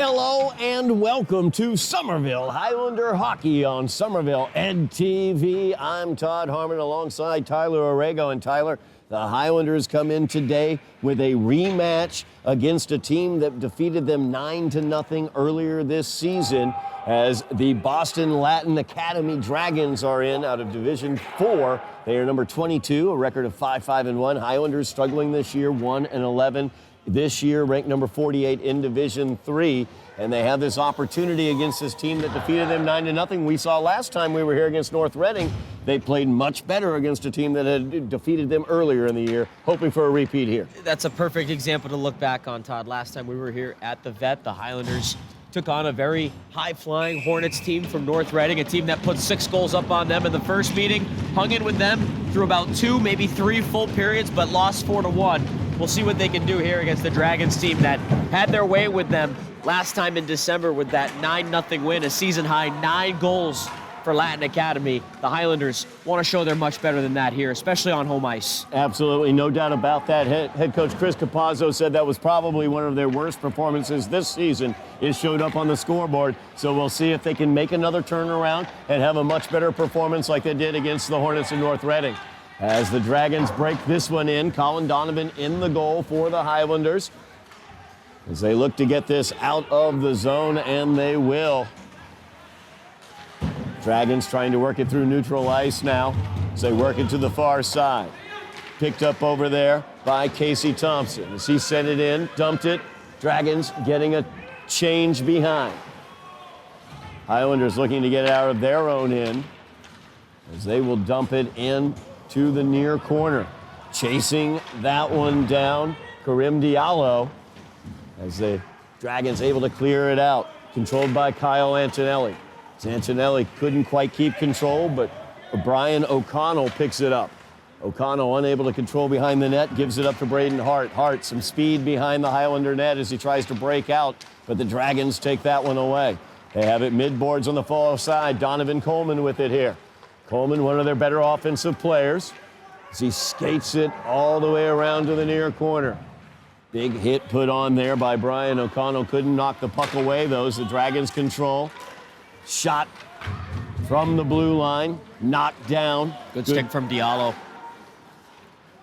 Hello and welcome to Somerville Highlander Hockey on Somerville Ed TV. I'm Todd Harmon alongside Tyler Aragao. And Tyler, the Highlanders come in today with a rematch against a team that defeated them 9-0 earlier this season, as the Boston Latin Academy Dragons are in out of Division 4. They are number 22, a record of 5-5-1. Highlanders struggling this year, 1-11. This year, ranked number 48 in Division 3, and they have this opportunity against this team that defeated them 9-0. We saw last time we were here against North Reading, they played much better against a team that had defeated them earlier in the year, hoping for a repeat here. That's a perfect example to look back on, Todd. Last time we were here at the Vet, the Highlanders took on a very high-flying Hornets team from North Reading, a team that put 6 goals up on them in the first meeting, hung in with them through about 2, maybe 3 full periods, but lost 4-1. We'll see what they can do here against the Dragons team that had their way with them last time in December with that 9-0 win, a season-high 9 goals for Latin Academy. The Highlanders want to show they're much better than that here, especially on home ice. Absolutely, no doubt about that. Head coach Chris Capazzo said that was probably one of their worst performances this season. It showed up on the scoreboard, so we'll see if they can make another turnaround and have a much better performance like they did against the Hornets in North Reading. As the Dragons break this one in, Colin Donovan in the goal for the Highlanders as they look to get this out of the zone, and they will. Dragons trying to work it through neutral ice now as they work it to the far side. Picked up over there by Casey Thompson as he sent it in, dumped it. Dragons getting a change behind. Highlanders looking to get it out of their own end as they will dump it in to the near corner. Chasing that one down, Karim Diallo, as the Dragons able to clear it out. Controlled by Kyle Antonelli. Antonelli couldn't quite keep control, but Brian O'Connell picks it up. O'Connell unable to control behind the net, gives it up to Braden Hart. Hart, some speed behind the Highlander net as he tries to break out, but the Dragons take that one away. They have it mid-boards on the far side. Donovan Coleman with it here. Coleman, one of their better offensive players, as he skates it all the way around to the near corner. Big hit put on there by Brian O'Connell. Couldn't knock the puck away, though, as the Dragons control. Shot from the blue line, knocked down. Good stick from Diallo.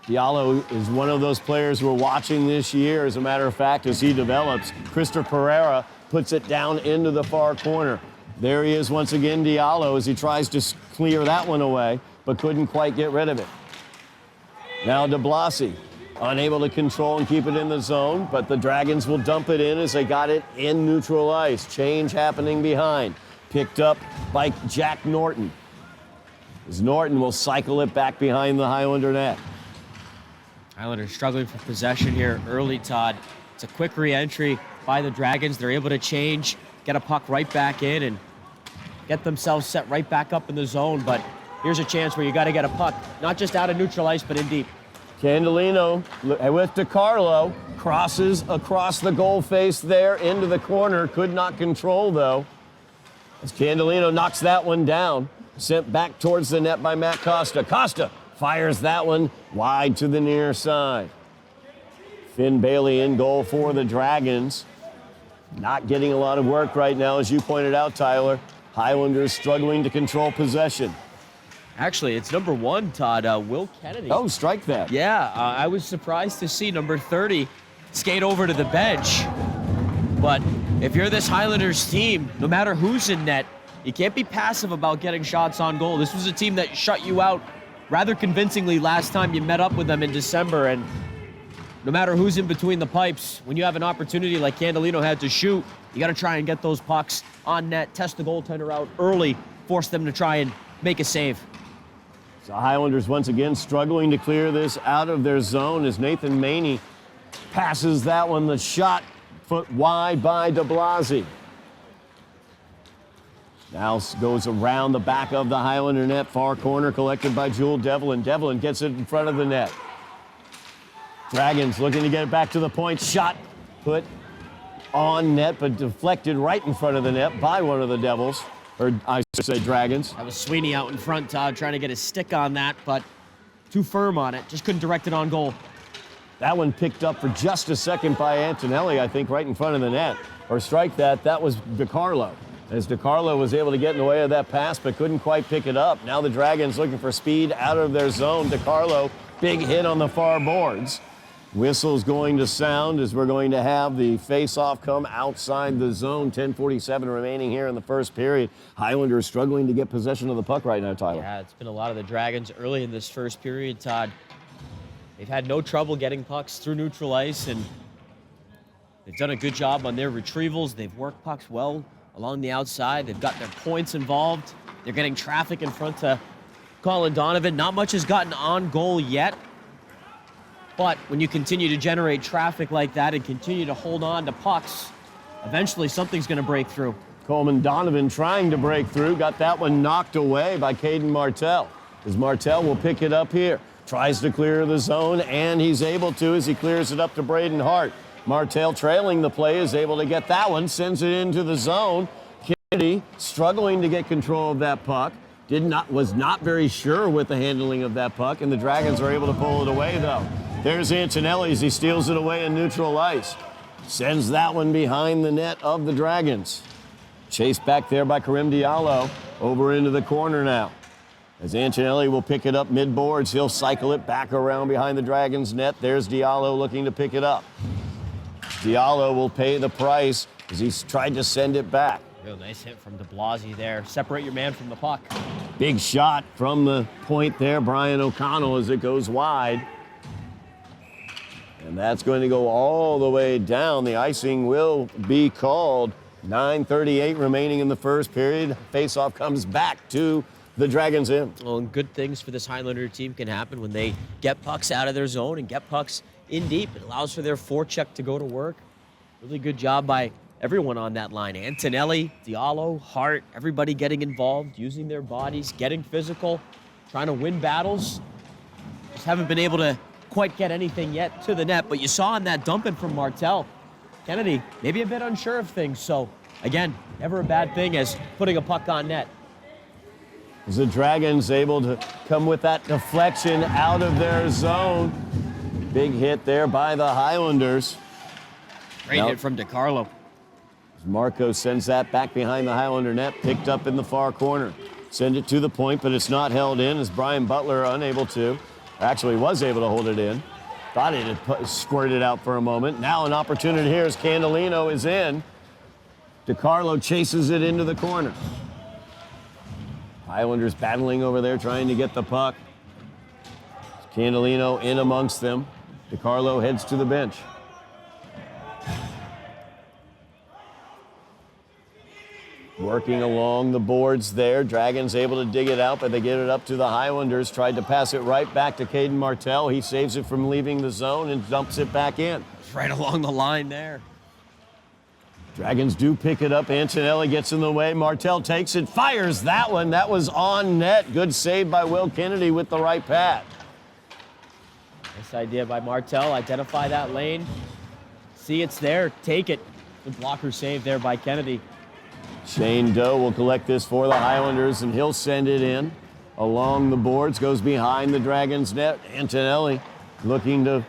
Diallo is one of those players we're watching this year, as a matter of fact, as he develops. Christopher Pereira puts it down into the far corner. There he is once again, Diallo, as he tries to clear that one away, but couldn't quite get rid of it. Now de Blasi, unable to control and keep it in the zone, but the Dragons will dump it in as they got it in neutral ice. Change happening behind. Picked up by Jack Norton, as Norton will cycle it back behind the Highlander net. Highlanders struggling for possession here early, Todd. It's a quick re-entry by the Dragons. They're able to change, get a puck right back in, and get themselves set right back up in the zone. But here's a chance where you got to get a puck, not just out of neutral ice, but in deep. Candelino with DiCarlo, crosses across the goal face there into the corner. Could not control, though, as Candelino knocks that one down. Sent back towards the net by Matt Costa. Costa fires that one wide to the near side. Finn Bailey in goal for the Dragons. Not getting a lot of work right now, as you pointed out, Tyler. Highlanders struggling to control possession. Actually, it's number 1, Todd, Will Kennedy. Oh, strike that. Yeah, I was surprised to see number 30 skate over to the bench. But if you're this Highlanders team, no matter who's in net, you can't be passive about getting shots on goal. This was a team that shut you out rather convincingly last time you met up with them in December, and no matter who's in between the pipes, when you have an opportunity like Candelino had to shoot, you got to try and get those pucks on net, test the goaltender out early, force them to try and make a save. So Highlanders once again struggling to clear this out of their zone as Nathan Maney passes that one, the shot foot wide by de Blasi. Now goes around the back of the Highlander net, far corner collected by Jewel Devlin. Devlin gets it in front of the net. Dragons looking to get it back to the point. Shot put on net, but deflected right in front of the net by one of the Devils, or I should say Dragons. That was Sweeney out in front, Todd, trying to get his stick on that, but too firm on it. Just couldn't direct it on goal. That one picked up for just a second by Antonelli, I think, right in front of the net. or strike that. That was DiCarlo. As DiCarlo was able to get in the way of that pass, but couldn't quite pick it up. Now the Dragons looking for speed out of their zone. DiCarlo, big hit on the far boards. Whistle's going to sound as we're going to have the face-off come outside the zone. 10:47 remaining here in the first period. Highlanders struggling to get possession of the puck right now, Tyler. Yeah, it's been a lot of the Dragons early in this first period, Todd. They've had no trouble getting pucks through neutral ice, and they've done a good job on their retrievals. They've worked pucks well along the outside. They've got their points involved. They're getting traffic in front to Colin Donovan. Not much has gotten on goal yet. But when you continue to generate traffic like that and continue to hold on to pucks, eventually something's going to break through. Coleman Donovan trying to break through. Got that one knocked away by Caden Martell. As Martell will pick it up here. Tries to clear the zone, and he's able to as he clears it up to Braden Hart. Martell trailing the play is able to get that one, sends it into the zone. Kennedy struggling to get control of that puck. Was not very sure with the handling of that puck, and the Dragons are able to pull it away, though. There's Antonelli as he steals it away in neutral ice. Sends that one behind the net of the Dragons. Chased back there by Karim Diallo. Over into the corner now. As Antonelli will pick it up mid-boards, he'll cycle it back around behind the Dragons' net. There's Diallo looking to pick it up. Diallo will pay the price as he's tried to send it back. Real nice hit from DeBlasi there. Separate your man from the puck. Big shot from the point there, Brian O'Connell, as it goes wide. And that's going to go all the way down. The icing will be called. 9:38 remaining in the first period. Faceoff comes back to the Dragons in. Well, and good things for this Highlander team can happen when they get pucks out of their zone and get pucks in deep. It allows for their forecheck to go to work. Really good job by everyone on that line. Antonelli, Diallo, Hart, everybody getting involved, using their bodies, getting physical, trying to win battles. Just haven't been able to quite get anything yet to the net, but you saw in that dump in from Martell, Kennedy maybe a bit unsure of things. So again, never a bad thing as putting a puck on net. As the Dragons able to come with that deflection out of their zone. Big hit there by the Highlanders. Great hit from DiCarlo. Marco sends that back behind the Highlander net, picked up in the far corner. Send it to the point, but it's not held in as Brian Butler unable to. Actually was able to hold it in. Thought it had squirted out for a moment. Now an opportunity here as Candelino is in. DiCarlo chases it into the corner. Highlanders battling over there, trying to get the puck. Candelino in amongst them. DiCarlo heads to the bench. Working along the boards there. Dragons able to dig it out, but they get it up to the Highlanders. Tried to pass it right back to Caden Martell. He saves it from leaving the zone and dumps it back in. Right along the line there. Dragons do pick it up. Antonelli gets in the way. Martell takes it, fires that one. That was on net. Good save by Will Kennedy with the right pad. Nice idea by Martell. Identify that lane. See it's there. Take it. Good blocker save there by Kennedy. Shane Doe will collect this for the Highlanders, and he'll send it in along the boards. Goes behind the Dragons' net. Antonelli looking to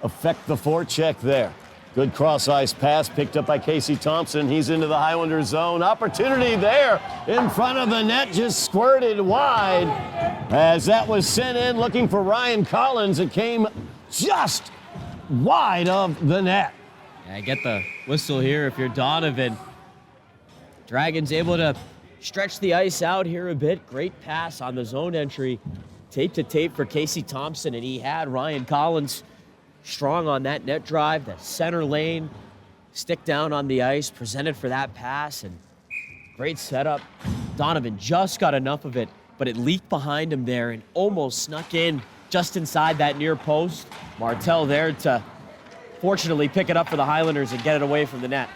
affect the forecheck there. Good cross-ice pass picked up by Casey Thompson. He's into the Highlander zone. Opportunity there in front of the net, just squirted wide. As that was sent in, looking for Ryan Collins. It came just wide of the net. Yeah, get the whistle here if you're Donovan. Dragons able to stretch the ice out here a bit. Great pass on the zone entry. Tape to tape for Casey Thompson, and he had Ryan Collins strong on that net drive, the center lane, stick down on the ice, presented for that pass, and great setup. Donovan just got enough of it, but it leaked behind him there and almost snuck in just inside that near post. Martell there to fortunately pick it up for the Highlanders and get it away from the net.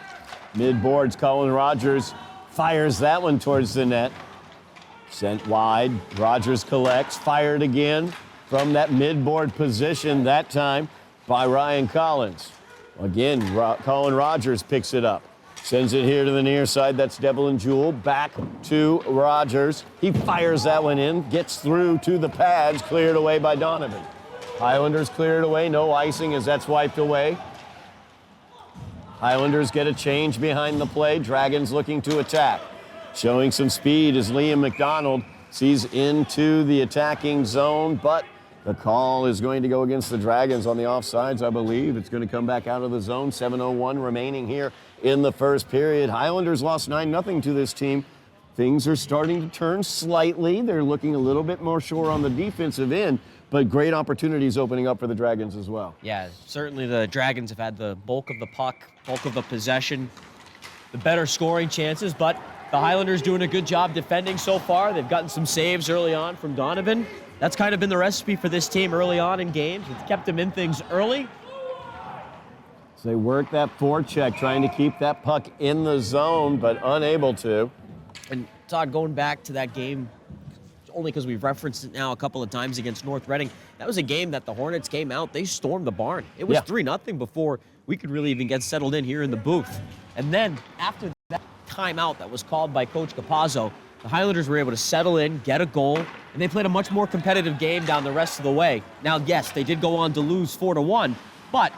Mid-boards, Colin Rogers fires that one towards the net. Sent wide, Rogers collects, fired again from that mid-board position, that time by Ryan Collins. Again, Colin Rogers picks it up. Sends it here to the near side, that's Devlin Jewell. Back to Rogers. He fires that one in, gets through to the pads, cleared away by Donovan. Highlanders cleared away, no icing as that's wiped away. Highlanders get a change behind the play. Dragons looking to attack. Showing some speed as Liam McDonald sees into the attacking zone, but the call is going to go against the Dragons on the offsides, I believe. It's going to come back out of the zone. 7:01 remaining here in the first period. Highlanders lost 9-0 to this team. Things are starting to turn slightly. They're looking a little bit more sure on the defensive end, but great opportunities opening up for the Dragons as well. Yeah, certainly the Dragons have had the bulk of the puck, bulk of the possession, the better scoring chances, but the Highlanders doing a good job defending so far. They've gotten some saves early on from Donovan. That's kind of been the recipe for this team early on in games. It's kept them in things early. So they work that forecheck, trying to keep that puck in the zone, but unable to. And Todd, going back to that game, only because we've referenced it now a couple of times against North Reading, that was a game that the Hornets came out, they stormed the barn. It was 3-0 before we could really even get settled in here in the booth. And then after that timeout that was called by Coach Capazzo, the Highlanders were able to settle in, get a goal, and they played a much more competitive game down the rest of the way. Now, yes, they did go on to lose 4-1, but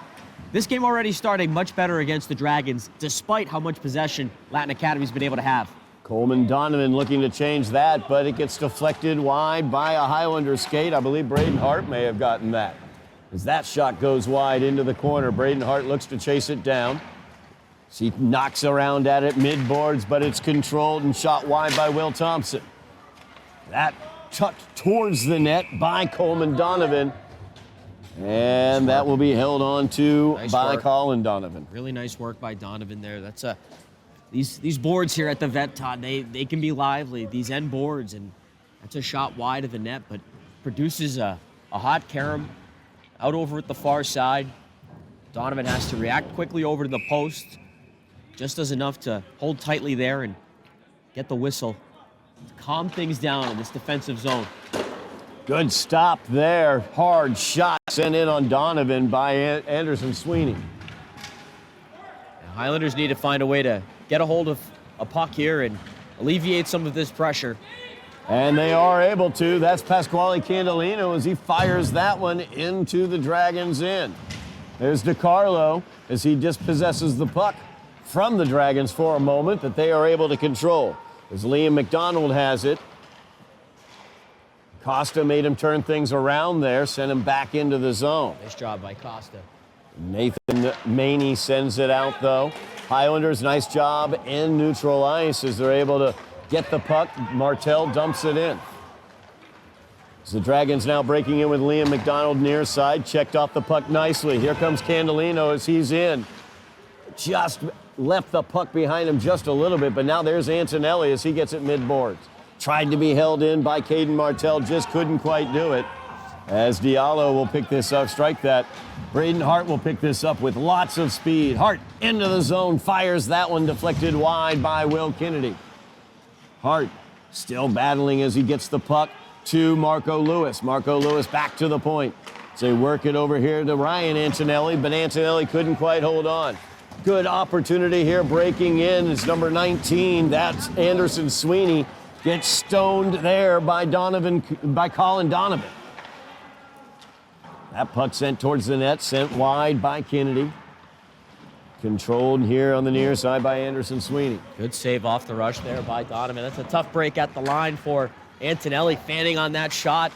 this game already started much better against the Dragons, despite how much possession Latin Academy's been able to have. Coleman Donovan looking to change that, but it gets deflected wide by a Highlander skate. I believe Braden Hart may have gotten that. As that shot goes wide into the corner, Braden Hart looks to chase it down. He knocks around at it mid-boards, but it's controlled and shot wide by Will Thompson. That tucked towards the net by Coleman Donovan. And that will be held on to by Colin Donovan. Really nice work by Donovan there. That's these boards here at the vet, Todd, they can be lively, these end boards, and that's a shot wide of the net, but produces a hot carom out over at the far side. Donovan has to react quickly over to the post. Just does enough to hold tightly there and get the whistle to calm things down in this defensive zone. Good stop there. Hard shot sent in on Donovan by Anderson Sweeney. The Highlanders need to find a way to get a hold of a puck here and alleviate some of this pressure. And they are able to. That's Pasquale Candelino as he fires that one into the Dragons' end. There's DiCarlo as he dispossesses the puck from the Dragons for a moment that they are able to control. As Liam McDonald has it. Costa made him turn things around there, sent him back into the zone. Nice job by Costa. Nathan Maney sends it out, though. Highlanders, nice job in neutral ice as they're able to get the puck. Martell dumps it in. So the Dragons now breaking in with Liam McDonald near side. Checked off the puck nicely. Here comes Candelino as he's in. Just left the puck behind him just a little bit, but now there's Antonelli as he gets it mid-boards. Tried to be held in by Caden Martell, just couldn't quite do it. As Diallo will pick this up, strike that. Braden Hart will pick this up with lots of speed. Hart into the zone, fires that one, deflected wide by Will Kennedy. Hart still battling as he gets the puck to Marco Lewis. Marco Lewis back to the point. So they work it over here to Ryan Antonelli, but Antonelli couldn't quite hold on. Good opportunity here, breaking in. It's number 19. That's Anderson Sweeney. Gets stoned there by Colin Donovan. That puck sent towards the net, sent wide by Kennedy. Controlled here on the near side by Anderson Sweeney. Good save off the rush there by Donovan. That's a tough break at the line for Antonelli, fanning on that shot.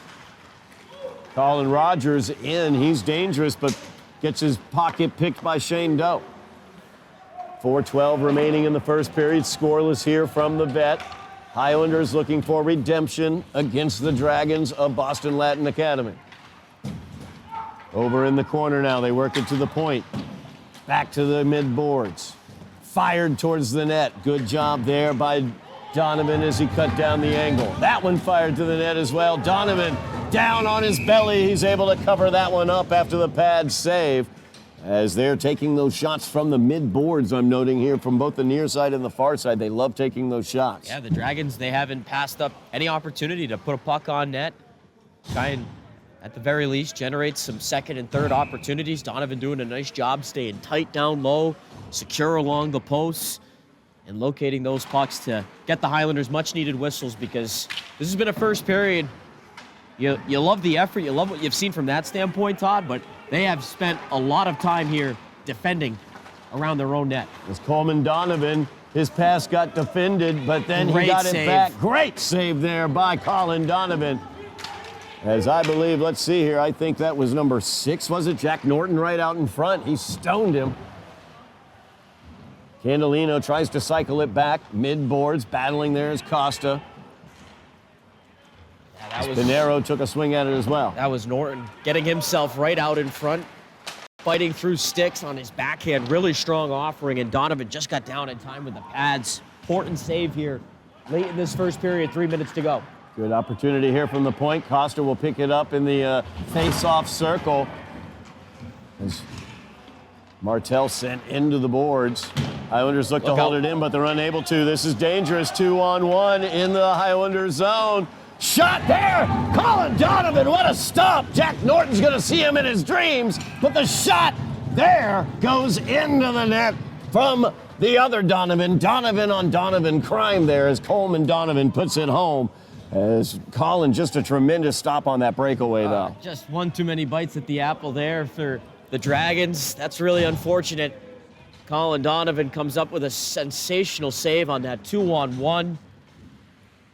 Colin Rogers in. He's dangerous, but gets his pocket picked by Shane Doe. 4:12 remaining in the first period. Scoreless here from the vet. Highlanders looking for redemption against the Dragons of Boston Latin Academy. Over in the corner now, they work it to the point. Back to the mid-boards. Fired towards the net. Good job there by Donovan as he cut down the angle. That one fired to the net as well. Donovan down on his belly. He's able to cover that one up after the pad save. As they're taking those shots from the mid-boards, I'm noting here, from both the near side and the far side. They love taking those shots. Yeah, the Dragons, they haven't passed up any opportunity to put a puck on net. Try and, at the very least, generate some second and third opportunities. Donovan doing a nice job staying tight down low, secure along the posts, and locating those pucks to get the Highlanders much-needed whistles, because this has been a first period. You love the effort. You love what you've seen from that standpoint, Todd, but they have spent a lot of time here defending around their own net. As Coleman Donovan, his pass got defended, but then Great he got save. it back. Great save there by Colin Donovan. As I believe, let's see here, I think that was number 6, was it? Jack Norton right out in front. He stoned him. Candolino tries to cycle it back. Mid-boards, battling there is Costa. Yeah, Pinero took a swing at it as well. That was Norton getting himself right out in front, fighting through sticks on his backhand. Really strong offering, and Donovan just got down in time with the pads. Important save here late in this first period, 3 minutes to go. Good opportunity here from the point. Costa will pick it up in the face-off circle. As Martel sent into the boards. Highlanders look to hold it in, but they're unable to. This is dangerous. 2-on-1 in the Highlander zone. Shot there! Colin Donovan, what a stop! Jack Norton's going to see him in his dreams, but the shot there goes into the net from the other Donovan. Donovan on Donovan crime there as Coleman Donovan puts it home. As Colin, just a tremendous stop on that breakaway, though. Just one too many bites at the apple there for the Dragons. That's really unfortunate. Colin Donovan comes up with a sensational save on that 2-on-1.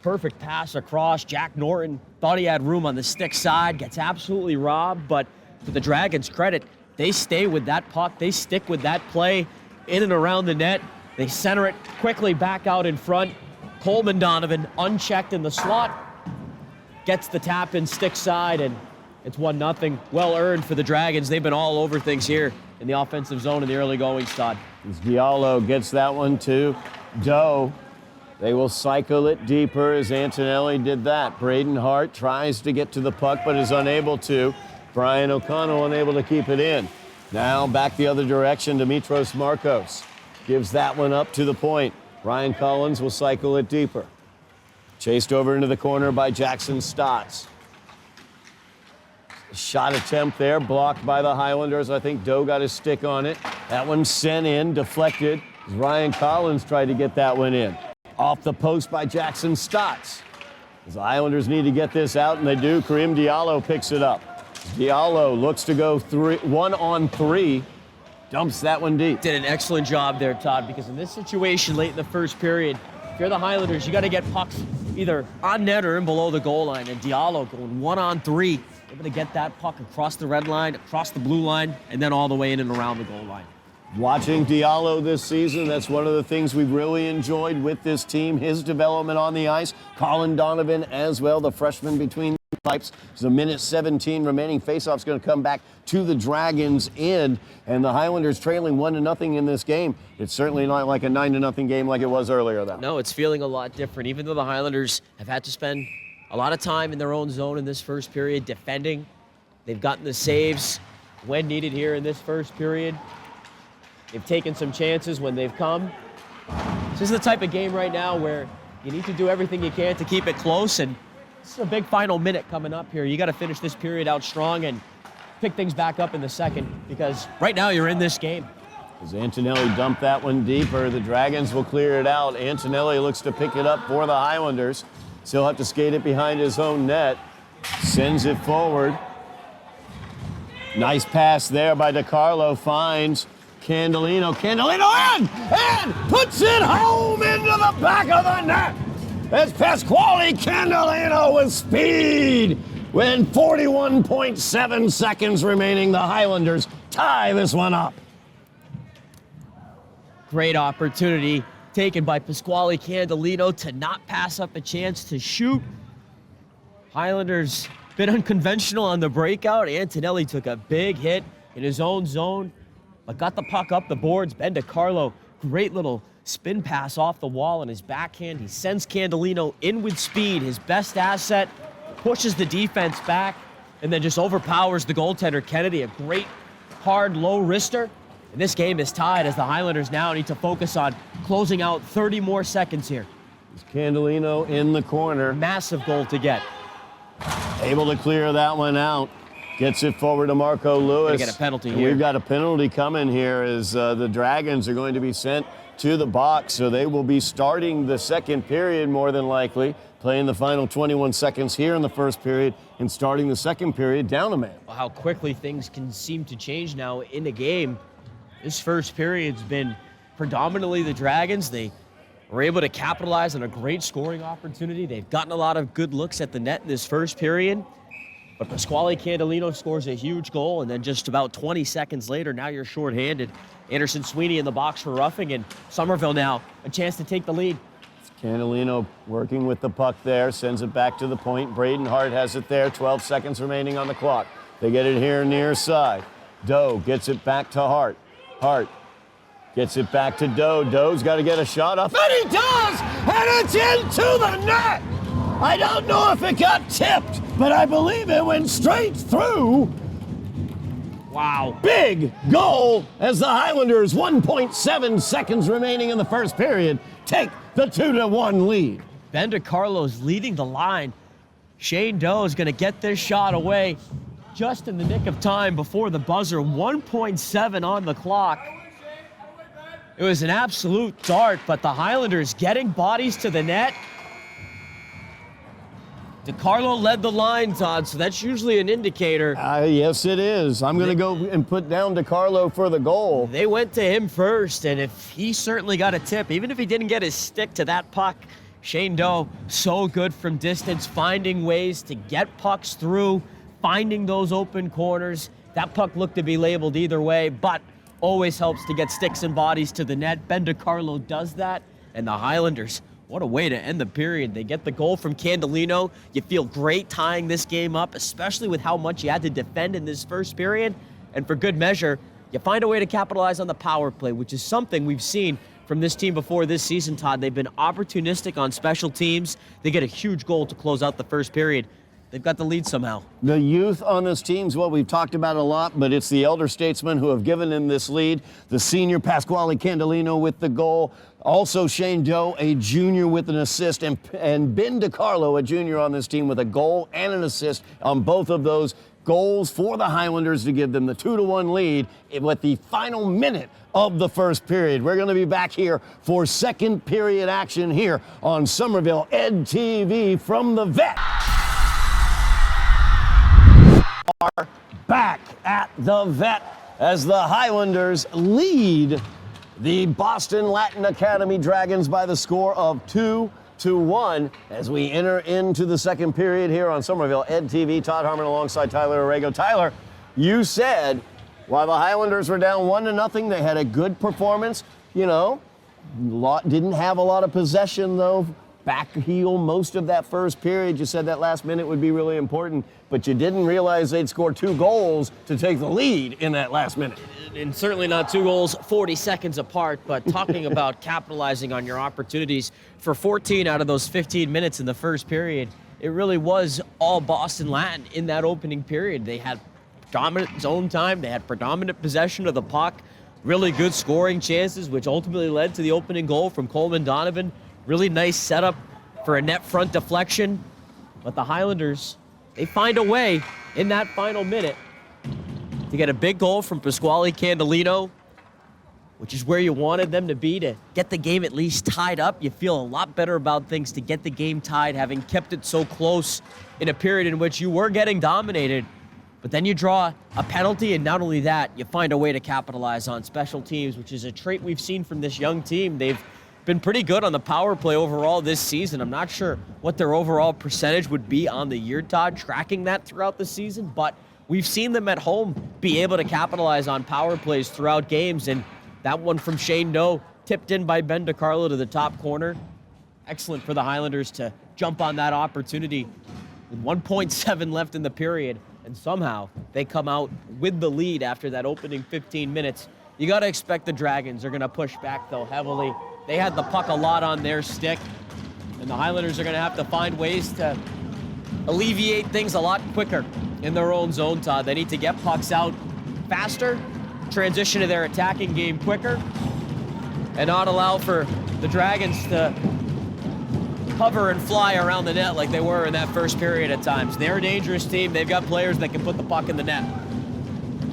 Perfect pass across. Jack Norton thought he had room on the stick side, gets absolutely robbed, but to the Dragons' credit, they stay with that puck. They stick with that play in and around the net. They center it quickly back out in front. Coleman Donovan, unchecked in the slot, gets the tap in stick side, and it's 1-0. Well earned for the Dragons. They've been all over things here in the offensive zone in the early going, Todd. As Diallo gets that one to Doe. They will cycle it deeper as Antonelli did that. Braden Hart tries to get to the puck but is unable to. Brian O'Connell unable to keep it in. Now back the other direction. Dimitros Marcos gives that one up to the point. Ryan Collins will cycle it deeper. Chased over into the corner by Jackson Stotts. Shot attempt there, blocked by the Highlanders. I think Doe got his stick on it. That one sent in, deflected. Ryan Collins tried to get that one in. Off the post by Jackson Stotts. The Highlanders need to get this out, and they do. Kareem Diallo picks it up. Diallo looks to go 1-on-3. Dumps that one deep. Did an excellent job there, Todd, because in this situation late in the first period, if you're the Highlanders, you got to get pucks either on net or in below the goal line. And Diallo going 1-on-3, able to get that puck across the red line, across the blue line, and then all the way in and around the goal line. Watching Diallo this season, that's one of the things we've really enjoyed with this team, his development on the ice. Colin Donovan as well, the freshman between the pipes. There's a minute 17 remaining. Faceoff's going to come back to the Dragons' end, and the Highlanders trailing 1-0 in this game. It's certainly not like a 9-0 game like it was earlier, though. No, it's feeling a lot different. Even though the Highlanders have had to spend a lot of time in their own zone in this first period defending, they've gotten the saves when needed here in this first period. They've taken some chances when they've come. This is the type of game right now where you need to do everything you can to keep it close, and this is a big final minute coming up here. You got to finish this period out strong and pick things back up in the second, because right now you're in this game. As Antonelli dumped that one deeper, the Dragons will clear it out. Antonelli looks to pick it up for the Highlanders. Still have to skate it behind his own net. Sends it forward. Nice pass there by DiCarlo. Finds Candolino in and puts it home into the back of the net. It's Pasquale Candolino with speed. When 41.7 seconds remaining, the Highlanders tie this one up. Great opportunity taken by Pasquale Candolino to not pass up a chance to shoot. Highlanders bit unconventional on the breakout. Antonelli took a big hit in his own zone, but got the puck up the boards. Ben DiCarlo, great little spin pass off the wall on his backhand. He sends Candolino in with speed, his best asset, pushes the defense back, and then just overpowers the goaltender, Kennedy. A great, hard, low wrister. And this game is tied as the Highlanders now need to focus on closing out 30 more seconds here. It's Candolino in the corner. Massive goal to get. Able to clear that one out. Gets it forward to Marco Lewis. Gonna get a penalty And here. we've got a penalty coming here as the Dragons are going to be sent to the box. So they will be starting the second period more than likely, playing the final 21 seconds here in the first period and starting the second period down a man. How quickly things can seem to change now in the game. This first period's been predominantly the Dragons. They were able to capitalize on a great scoring opportunity. They've gotten a lot of good looks at the net in this first period. But Pasquale Candolino scores a huge goal, and then just about 20 seconds later, now you're shorthanded. Anderson Sweeney in the box for roughing, and Somerville now a chance to take the lead. Candolino working with the puck there, sends it back to the point. Braden Hart has it there, 12 seconds remaining on the clock. They get it here near side. Doe gets it back to Hart. Hart gets it back to Doe. Doe's got to get a shot off, and he does! And it's into the net! I don't know if it got tipped, but I believe it went straight through. Wow. Big goal as the Highlanders, 1.7 seconds remaining in the first period, take the 2-1 lead. Ben DiCarlo's leading the line. Shane Doe is going to get this shot away just in the nick of time before the buzzer. 1.7 on the clock. It was an absolute dart, but the Highlanders getting bodies to the net. DiCarlo led the line, Todd, so that's usually an indicator. Yes, it is. I'm going to go and put down DiCarlo for the goal. They went to him first, and if he certainly got a tip, even if he didn't get his stick to that puck, Shane Doe, so good from distance, finding ways to get pucks through, finding those open corners. That puck looked to be labeled either way, but always helps to get sticks and bodies to the net. Ben DiCarlo does that, and the Highlanders, what a way to end the period. They get the goal from Candolino. You feel great tying this game up, especially with how much you had to defend in this first period. And for good measure, you find a way to capitalize on the power play, which is something we've seen from this team before this season, Todd. They've been opportunistic on special teams. They get a huge goal to close out the first period. They've got the lead somehow. The youth on this team is what we've talked about a lot, but it's the elder statesmen who have given him this lead. The senior Pasquale Candolino with the goal. Also Shane Doe, a junior with an assist, and Ben DiCarlo, a junior on this team with a goal and an assist on both of those goals for the Highlanders to give them the 2-1 lead with the final minute of the first period. We're going to be back here for second period action here on Somerville Ed TV from the Vet. Are back at the Vet as the Highlanders lead the Boston Latin Academy Dragons by the score of 2-1 as we enter into the second period here on Somerville Ed TV. Todd Harmon alongside Tyler Aragao. Tyler, you said while the Highlanders were down 1-0, they had a good performance. You know, didn't have a lot of possession though. Back heel most of that first period. You said that last minute would be really important, but you didn't realize they'd score 2 goals to take the lead in that last minute. And certainly not 2 goals 40 seconds apart, but talking about capitalizing on your opportunities, for 14 out of those 15 minutes in the first period, it really was all Boston Latin in that opening period. They had dominant zone time, they had predominant possession of the puck, really good scoring chances, which ultimately led to the opening goal from Coleman Donovan. Really nice setup for a net front deflection. But the Highlanders, they find a way in that final minute to get a big goal from Pasquale Candolino, which is where you wanted them to be to get the game at least tied up. You feel a lot better about things to get the game tied, having kept it so close in a period in which you were getting dominated. But then you draw a penalty, and not only that, you find a way to capitalize on special teams, which is a trait we've seen from this young team. They've been pretty good on the power play overall this season. I'm not sure what their overall percentage would be on the year, Todd, tracking that throughout the season, but we've seen them at home be able to capitalize on power plays throughout games, and that one from Shane Doe, tipped in by Ben DiCarlo to the top corner. Excellent for the Highlanders to jump on that opportunity with 1.7 left in the period, and somehow they come out with the lead after that opening 15 minutes. You got to expect the Dragons are going to push back, though, heavily. They had the puck a lot on their stick, and the Highlanders are going to have to find ways to alleviate things a lot quicker in their own zone, Todd. They need to get pucks out faster, transition to their attacking game quicker, and not allow for the Dragons to hover and fly around the net like they were in that first period at times. They're a dangerous team. They've got players that can put the puck in the net.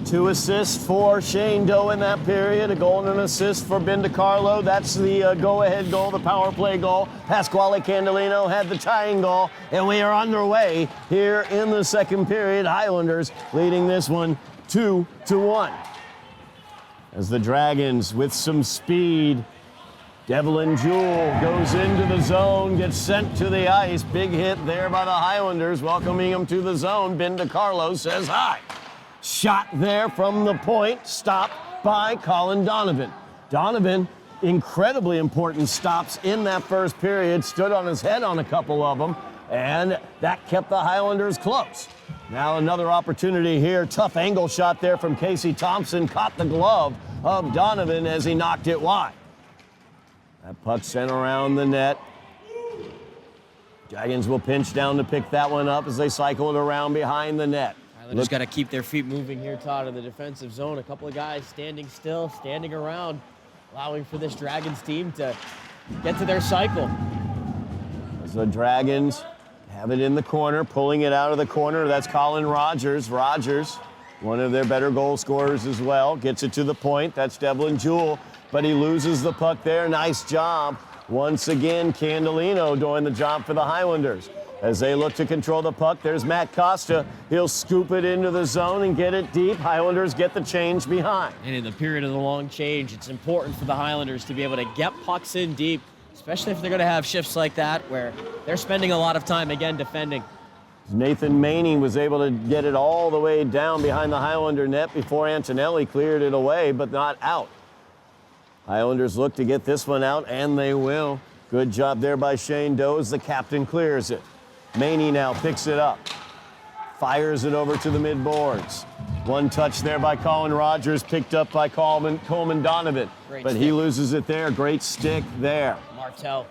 2 assists for Shane Doe in that period, a goal and an assist for Ben DiCarlo. That's the go-ahead goal, the power play goal. Pasquale Candolino had the tying goal, and we are underway here in the second period. Highlanders leading this one 2-1. As the Dragons, with some speed, Devlin Jewell goes into the zone, gets sent to the ice. Big hit there by the Highlanders, welcoming him to the zone. Ben DiCarlo says hi. Shot there from the point, stopped by Colin Donovan. Donovan, incredibly important stops in that first period, stood on his head on a couple of them, and that kept the Highlanders close. Now another opportunity here. Tough angle shot there from Casey Thompson. Caught the glove of Donovan as he knocked it wide. That puck sent around the net. Dragons will pinch down to pick that one up as they cycle it around behind the net. Highlanders got to keep their feet moving here, Todd, in the defensive zone. A couple of guys standing still, standing around, allowing for this Dragons team to get to their cycle. As the Dragons have it in the corner, pulling it out of the corner. That's Colin Rogers. Rogers, one of their better goal scorers as well, gets it to the point. That's Devlin Jewell, but he loses the puck there. Nice job. Once again, Candelino doing the job for the Highlanders. As they look to control the puck, there's Matt Costa. He'll scoop it into the zone and get it deep. Highlanders get the change behind. And in the period of the long change, it's important for the Highlanders to be able to get pucks in deep, especially if they're going to have shifts like that where they're spending a lot of time, again, defending. Nathan Manning was able to get it all the way down behind the Highlander net before Antonelli cleared it away, but not out. Highlanders look to get this one out, and they will. Good job there by Shane Doe. The captain clears it. Maney now picks it up. Fires it over to the mid-boards. One touch there by Colin Rogers, picked up by Coleman Donovan. But he loses it there. Great stick there. Martell.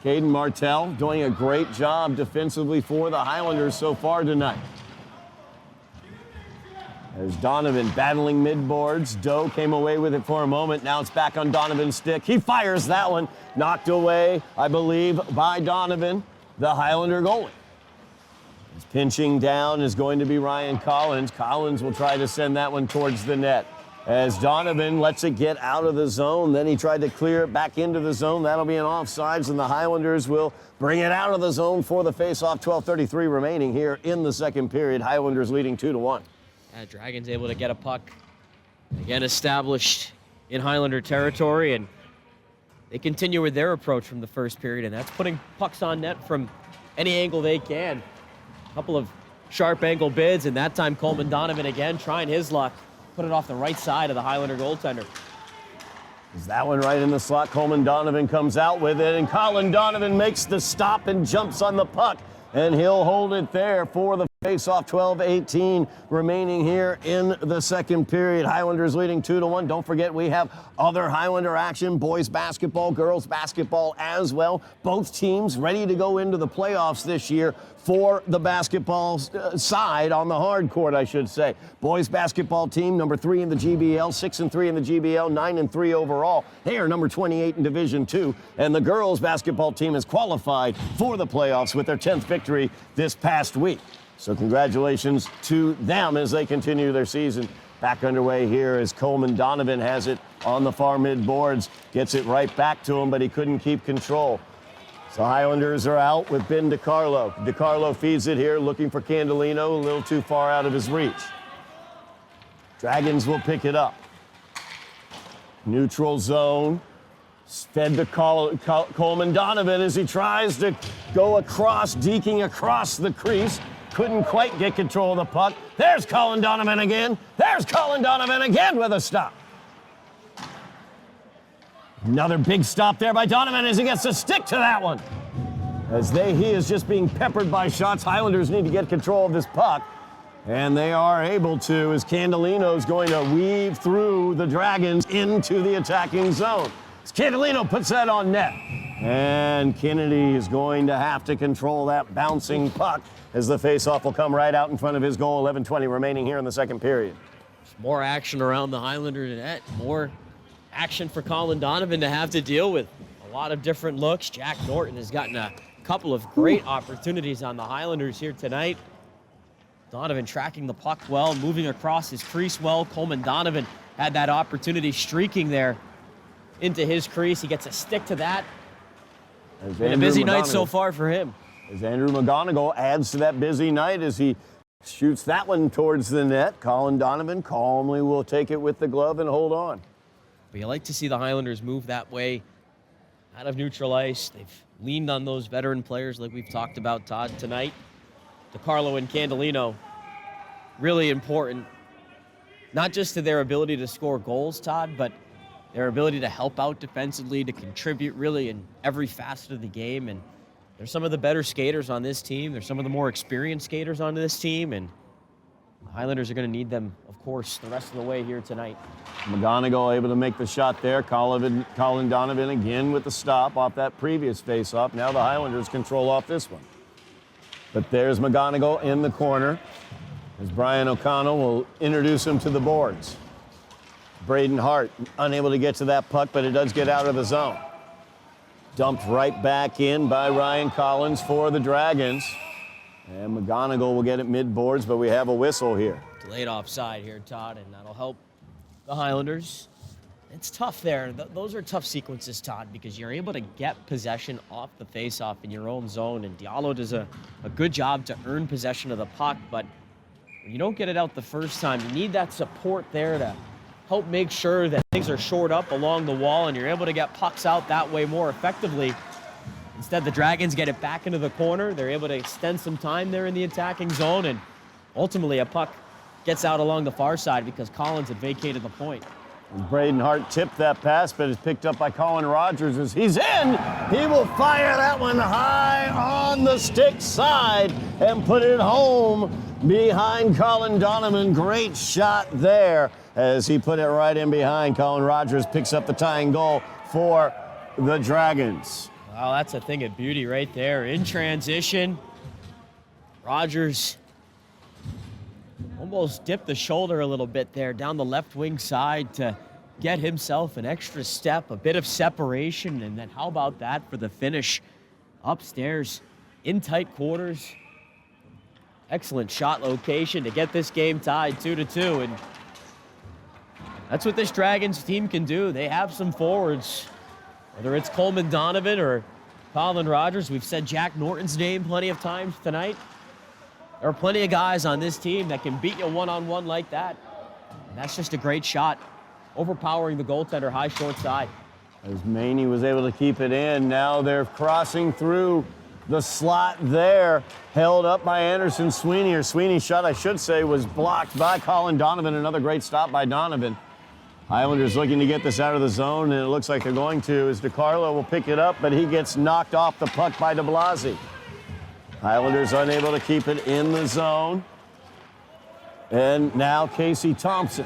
Caden Martell doing a great job defensively for the Highlanders so far tonight. There's Donovan battling mid-boards. Doe came away with it for a moment. Now it's back on Donovan's stick. He fires that one. Knocked away, I believe, by Donovan, the Highlander goalie. His pinching down is going to be Ryan Collins. Collins will try to send that one towards the net. As Donovan lets it get out of the zone, then he tried to clear it back into the zone. That'll be an offsides, and the Highlanders will bring it out of the zone for the face-off. 12:33 remaining here in the second period. Highlanders leading 2-1. Dragons able to get a puck, again established in Highlander territory, and they continue with their approach from the first period, and that's putting pucks on net from any angle they can. A couple of sharp angle bids, and that time Coleman Donovan again trying his luck. Put it off the right side of the Highlander goaltender. Is that one right in the slot? Coleman Donovan comes out with it, and Colin Donovan makes the stop and jumps on the puck, and he'll hold it there for the face-off. 12:18 remaining here in the second period. Highlanders leading 2-1. Don't forget we have other Highlander action, boys basketball, girls basketball as well. Both teams ready to go into the playoffs this year for the basketball side on the hard court, I should say. Boys basketball team, number 3 in the GBL, 6-3 in the GBL, 9-3 overall. They are number 28 in Division II. And the girls basketball team is qualified for the playoffs with their 10th victory this past week. So congratulations to them as they continue their season. Back underway here as Coleman Donovan has it on the far mid boards. Gets it right back to him, but he couldn't keep control. So Highlanders are out with Ben DiCarlo. DiCarlo feeds it here, looking for Candelino, a little too far out of his reach. Dragons will pick it up. Neutral zone. Fed to Coleman Donovan as he tries to go across, deking across the crease. Couldn't quite get control of the puck. There's Colin Donovan again. There's Colin Donovan again with a stop. Another big stop there by Donovan as he gets a stick to that one. He is just being peppered by shots. Highlanders need to get control of this puck. And they are able to, as Candelino is going to weave through the Dragons into the attacking zone. As Candelino puts that on net. And Kennedy is going to have to control that bouncing puck as the faceoff will come right out in front of his goal. 11:20 remaining here in the second period. More action around the Highlander net. More action for Colin Donovan to have to deal with. A lot of different looks. Jack Norton has gotten a couple of great opportunities on the Highlanders here tonight. Donovan tracking the puck well, moving across his crease well. Coleman Donovan had that opportunity streaking there into his crease. He gets a stick to that. Been a busy night so far for him. As Andrew McGonigal adds to that busy night as he shoots that one towards the net. Colin Donovan calmly will take it with the glove and hold on. But you like to see the Highlanders move that way out of neutral ice. They've leaned on those veteran players like we've talked about, Todd, tonight. DiCarlo and Candelino, really important, not just to their ability to score goals, Todd, but their ability to help out defensively, to contribute really in every facet of the game. And they're some of the better skaters on this team. They're some of the more experienced skaters on this team. And the Highlanders are going to need them, of course, the rest of the way here tonight. McGonigal able to make the shot there. Colin Donovan again with the stop off that previous face-off. Now the Highlanders control off this one. But there's McGonigal in the corner as Brian O'Connell will introduce him to the boards. Braden Hart unable to get to that puck, but it does get out of the zone. Dumped right back in by Ryan Collins for the Dragons. And McGonigal will get it mid-boards, but we have a whistle here. Delayed offside here, Todd, and that'll help the Highlanders. It's tough there. Those are tough sequences, Todd, because you're able to get possession off the face-off in your own zone, and Diallo does a good job to earn possession of the puck, but when you don't get it out the first time, you need that support there to help make sure that things are shored up along the wall and you're able to get pucks out that way more effectively. Instead, the Dragons get it back into the corner. They're able to extend some time there in the attacking zone, and ultimately a puck gets out along the far side because Collins had vacated the point. Braden Hart tipped that pass, but is picked up by Colin Rogers as he's in. He will fire that one high on the stick side and put it home behind Colin Donovan. Great shot there as he put it right in behind. Colin Rogers picks up the tying goal for the Dragons. Wow, that's a thing of beauty right there. In transition, Rogers almost dipped the shoulder a little bit there down the left wing side to get himself an extra step, a bit of separation, and then how about that for the finish upstairs in tight quarters. Excellent shot location to get this game tied 2-2, and that's what this Dragons team can do. They have some forwards, whether it's Coleman Donovan or Colin Rogers. We've said Jack Norton's name plenty of times tonight. There are plenty of guys on this team that can beat you one-on-one like that. And that's just a great shot, overpowering the goaltender high short side. As Maney was able to keep it in, now they're crossing through the slot there, held up by Anderson Sweeney, or Sweeney's shot, I should say, was blocked by Colin Donovan. Another great stop by Donovan. Highlanders looking to get this out of the zone, and it looks like they're going to, as DiCarlo will pick it up, but he gets knocked off the puck by de Blasi. Highlanders unable to keep it in the zone. And now Casey Thompson.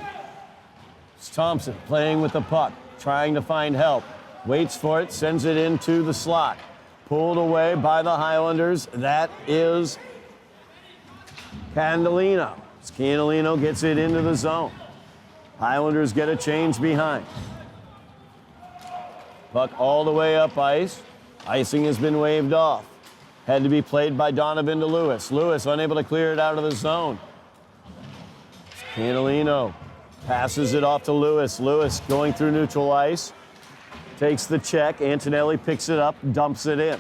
It's Thompson playing with the puck, trying to find help. Waits for it, sends it into the slot. Pulled away by the Highlanders. That is Candelino. Candelino gets it into the zone. Highlanders get a change behind. Puck all the way up ice. Icing has been waved off. Had to be played by Donovan to Lewis. Lewis unable to clear it out of the zone. Candelino passes it off to Lewis. Lewis going through neutral ice. Takes the check. Antonelli picks it up, dumps it in.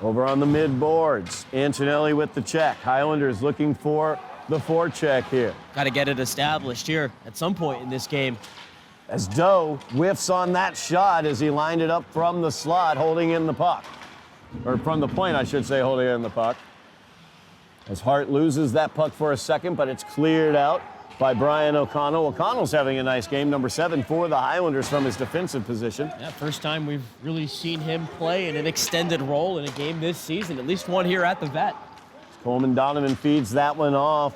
Over on the mid boards. Antonelli with the check. Highlanders looking for the forecheck here. Got to get it established here at some point in this game. As Doe whiffs on that shot as he lined it up from the slot, holding in the puck. Or from the point, I should say, holding in the puck. As Hart loses that puck for a second, but it's cleared out by Brian O'Connell. O'Connell's having a nice game, number 7 for the Highlanders from his defensive position. Yeah, first time we've really seen him play in an extended role in a game this season, at least one here at the Vet. Coleman Donovan feeds that one off.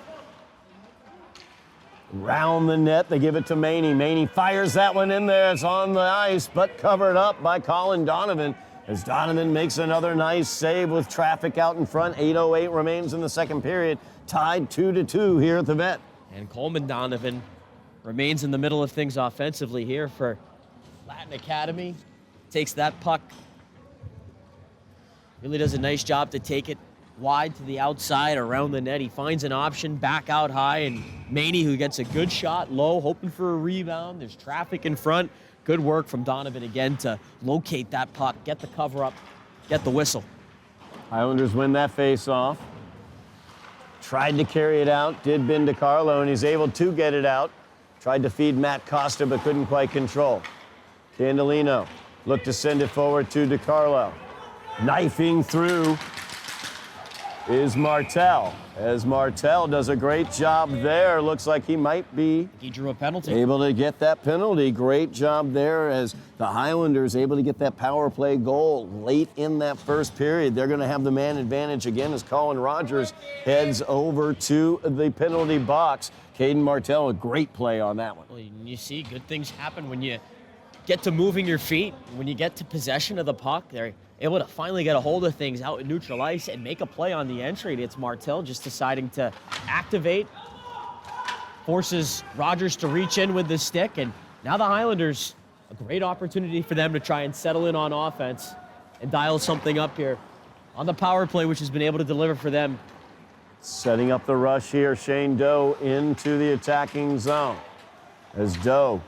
Round the net, they give it to Maney. Maney fires that one in there. It's on the ice, but covered up by Colin Donovan. As Donovan makes another nice save with traffic out in front. 8:08 remains in the second period. Tied 2-2 here at the Vet. And Coleman Donovan remains in the middle of things offensively here for Latin Academy. Takes that puck. Really does a nice job to take it wide to the outside around the net. He finds an option back out high, and Maney, who gets a good shot low, hoping for a rebound. There's traffic in front. Good work from Donovan again to locate that puck, get the cover up, get the whistle. Highlanders win that face-off. Tried to carry it out, did Ben DiCarlo, and he's able to get it out. Tried to feed Matt Costa, but couldn't quite control. Candelino looked to send it forward to DiCarlo. Knifing through is Martel. As Martel does a great job there. Looks like he might be He drew a penalty. able to get that penalty. Great job there as the Highlanders able to get that power play goal late in that first period. They're going to have the man advantage again as Colin Rogers heads over to the penalty box. Caden Martel, a great play on that one. Well, you see good things happen when you get to moving your feet. When you get to possession of the puck, they're able to finally get a hold of things out in neutral ice and make a play on the entry. It's Martel just deciding to activate, forces Rogers to reach in with the stick, and now the Highlanders, a great opportunity for them to try and settle in on offense and dial something up here on the power play, which has been able to deliver for them. Setting up the rush here, Shane Doe into the attacking zone. As Doe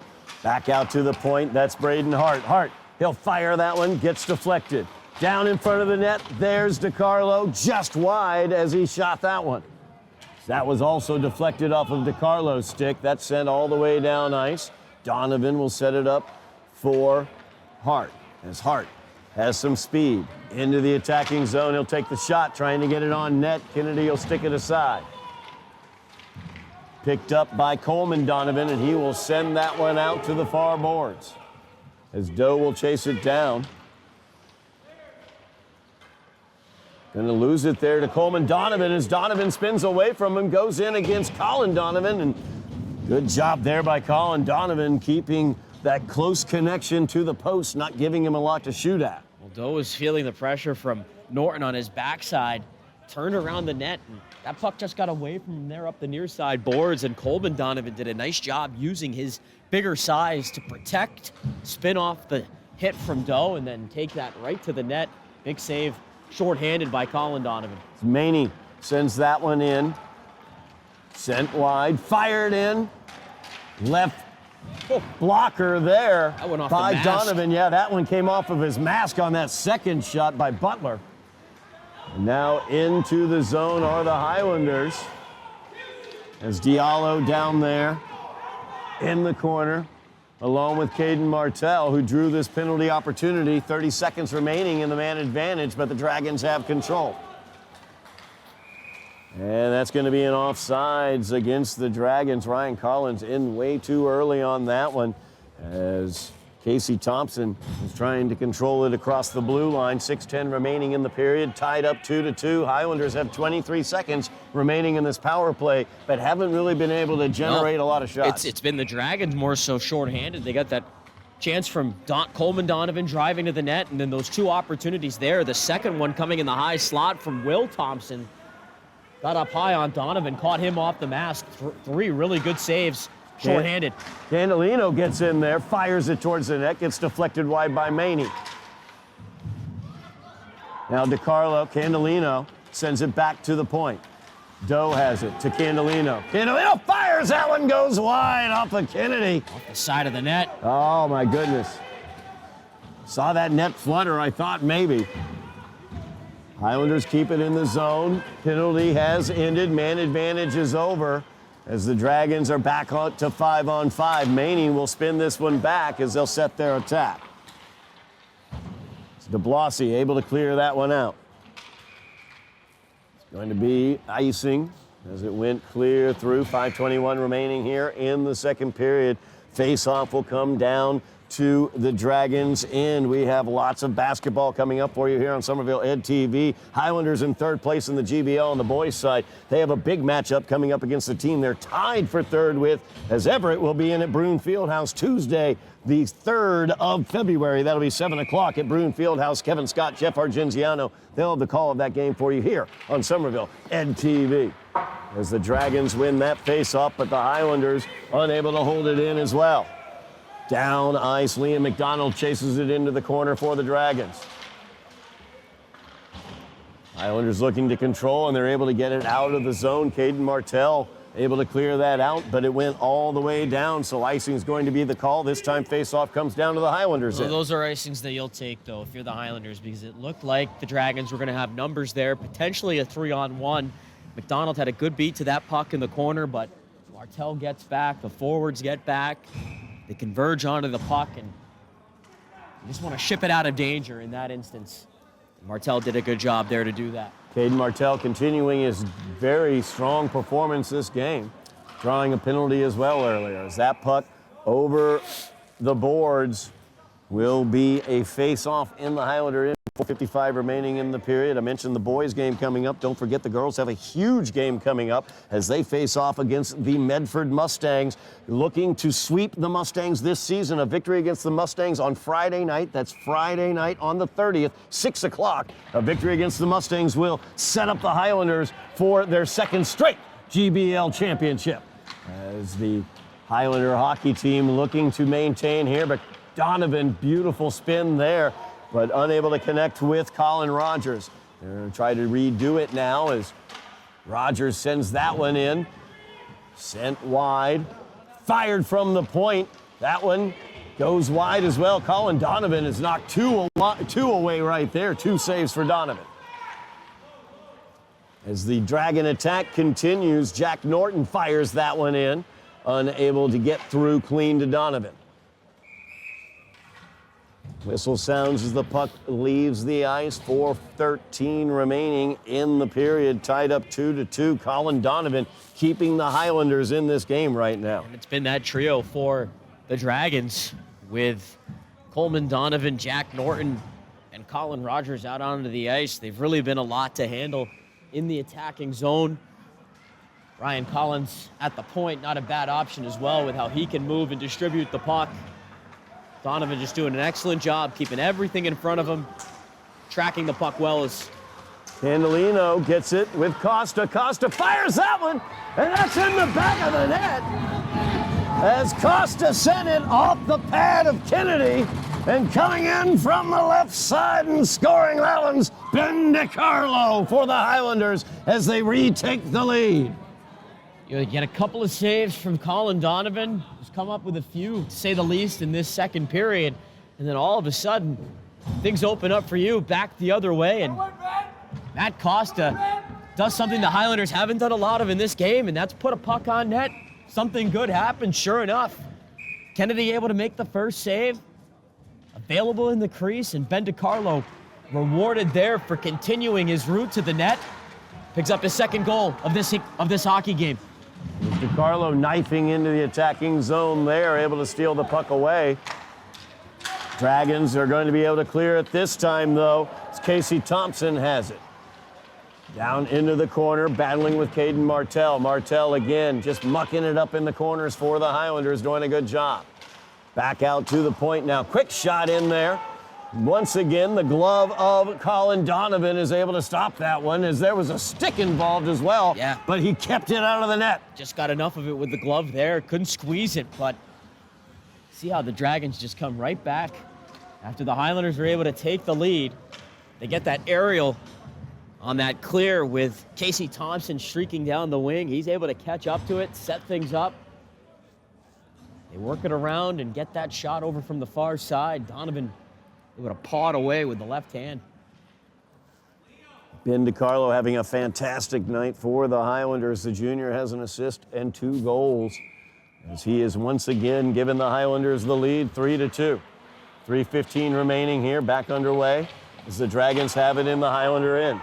back out to the point, that's Braden Hart. Hart, he'll fire that one, gets deflected. Down in front of the net, there's DiCarlo, just wide as he shot that one. That was also deflected off of DiCarlo's stick. That sent all the way down ice. Donovan will set it up for Hart. As Hart has some speed into the attacking zone, he'll take the shot, trying to get it on net. Kennedy will stick it aside. Picked up by Coleman Donovan, and he will send that one out to the far boards. As Doe will chase it down. Going to lose it there to Coleman Donovan as Donovan spins away from him, goes in against Colin Donovan, and good job there by Colin Donovan keeping that close connection to the post, not giving him a lot to shoot at. Well, Doe was feeling the pressure from Norton on his backside, turned around the net, and that puck just got away from him there up the near side boards, and Coleman Donovan did a nice job using his bigger size to protect, spin off the hit from Doe, and then take that right to the net. Big save, shorthanded by Colin Donovan. Maney sends that one in. Sent wide, fired in. Left blocker there That went off by the mask. Donovan. Yeah, that one came off of his mask on that second shot by Butler. And now into the zone are the Highlanders. As Diallo down there in the corner, along with Caden Martel, who drew this penalty opportunity. 30 seconds remaining in the man advantage, but the Dragons have control. And that's going to be an offsides against the Dragons. Ryan Collins in way too early on that one as Casey Thompson is trying to control it across the blue line. 6:10 remaining in the period, tied up 2-2. Highlanders have 23 seconds remaining in this power play, but haven't really been able to generate a lot of shots. It's been the Dragons more so shorthanded. They got that chance from Coleman Donovan driving to the net, and then those two opportunities there. The second one coming in the high slot from Will Thompson. Got up high on Donovan, caught him off the mask. Three really good saves, shorthanded. Candelino gets in there, fires it towards the net, gets deflected wide by Maney. Now DiCarlo, Candelino sends it back to the point. Doe has it to Candelino. Candelino fires, that one goes wide off of Kennedy. Off the side of the net. Oh my goodness. Saw that net flutter, I thought maybe. Highlanders keep it in the zone. Penalty has ended. Man advantage is over as the Dragons are back on to 5-on-5. Maney will spin this one back as they'll set their attack. It's DeBlassie able to clear that one out. It's going to be icing as it went clear through. 5:21 remaining here in the second period. Face-off will come down to the Dragons end. We have lots of basketball coming up for you here on Somerville Ed TV. Highlanders in third place in the GBL on the boys' side. They have a big matchup coming up against the team they're tied for third with, as Everett will be in at Bruin Fieldhouse Tuesday, the 3rd of February. That'll be 7 o'clock at Bruin Fieldhouse. Kevin Scott, Jeff Argenziano, they'll have the call of that game for you here on Somerville Ed TV. As the Dragons win that face-off, but the Highlanders unable to hold it in as well. Down ice, Liam McDonald chases it into the corner for the Dragons. Highlanders looking to control, and they're able to get it out of the zone. Caden Martel able to clear that out, but it went all the way down, so icing is going to be the call. This time face-off comes down to the Highlanders. Well, those are icings that you'll take, though, if you're the Highlanders, because it looked like the Dragons were going to have numbers there, potentially a 3-on-1. McDonald had a good beat to that puck in the corner, but Martell gets back, the forwards get back, they converge onto the puck, and you just want to ship it out of danger in that instance. Martell did a good job there to do that. Caden Martell continuing his very strong performance this game, drawing a penalty as well earlier. As that puck over the boards will be a face-off in the Highlander end. 4:55 remaining in the period. I mentioned the boys game coming up. Don't forget the girls have a huge game coming up as they face off against the Medford Mustangs, looking to sweep the Mustangs this season. A victory against the Mustangs on Friday night. That's Friday night on the 30th, 6 o'clock. A victory against the Mustangs will set up the Highlanders for their second straight GBL championship. As the Highlander hockey team looking to maintain here, but Donovan, beautiful spin there, but unable to connect with Colin Rogers. They're going to try to redo it now as Rogers sends that one in. Sent wide. Fired from the point. That one goes wide as well. Colin Donovan is knocked two away right there. 2 saves for Donovan. As the Dragon attack continues, Jack Norton fires that one in. Unable to get through clean to Donovan. Whistle sounds as the puck leaves the ice. 4:13 remaining in the period. Tied up 2-2. Colin Donovan keeping the Highlanders in this game right now. And it's been that trio for the Dragons with Coleman Donovan, Jack Norton, and Colin Rogers out onto the ice. They've really been a lot to handle in the attacking zone. Ryan Collins at the point, not a bad option as well with how he can move and distribute the puck. Donovan just doing an excellent job keeping everything in front of him, tracking the puck well. As Candelino gets it with Costa. Costa fires that one, and that's in the back of the net. As Costa sent it off the pad of Kennedy, and coming in from the left side and scoring that one's Ben DiCarlo for the Highlanders as they retake the lead. you get a couple of saves from Colin Donovan. He's come up with a few, to say the least, in this second period. And then all of a sudden, things open up for you back the other way. And Matt Costa does something the Highlanders haven't done a lot of in this game, and that's put a puck on net. Something good happened, sure enough. Kennedy able to make the first save. Available in the crease, and Ben DiCarlo rewarded there for continuing his route to the net. Picks up his second goal of this hockey game. DiCarlo knifing into the attacking zone there, able to steal the puck away. Dragons are going to be able to clear it this time, though. It's Casey Thompson has it. Down into the corner, battling with Caden Martell. Martell again, just mucking it up in the corners for the Highlanders, doing a good job. Back out to the point now. Quick shot in there. Once again, the glove of Colin Donovan is able to stop that one, as there was a stick involved as well. Yeah. But he kept it out of the net. Just got enough of it with the glove there. Couldn't squeeze it, but see how the Dragons just come right back. After the Highlanders were able to take the lead, they get that aerial on that clear with Casey Thompson streaking down the wing. He's able to catch up to it, set things up. They work it around and get that shot over from the far side. Donovan able to paw it away with the left hand. Ben DiCarlo having a fantastic night for the Highlanders. The junior has an assist and 2 goals, as he is once again giving the Highlanders the lead, 3-2. 3:15 remaining here, back underway, as the Dragons have it in the Highlander end.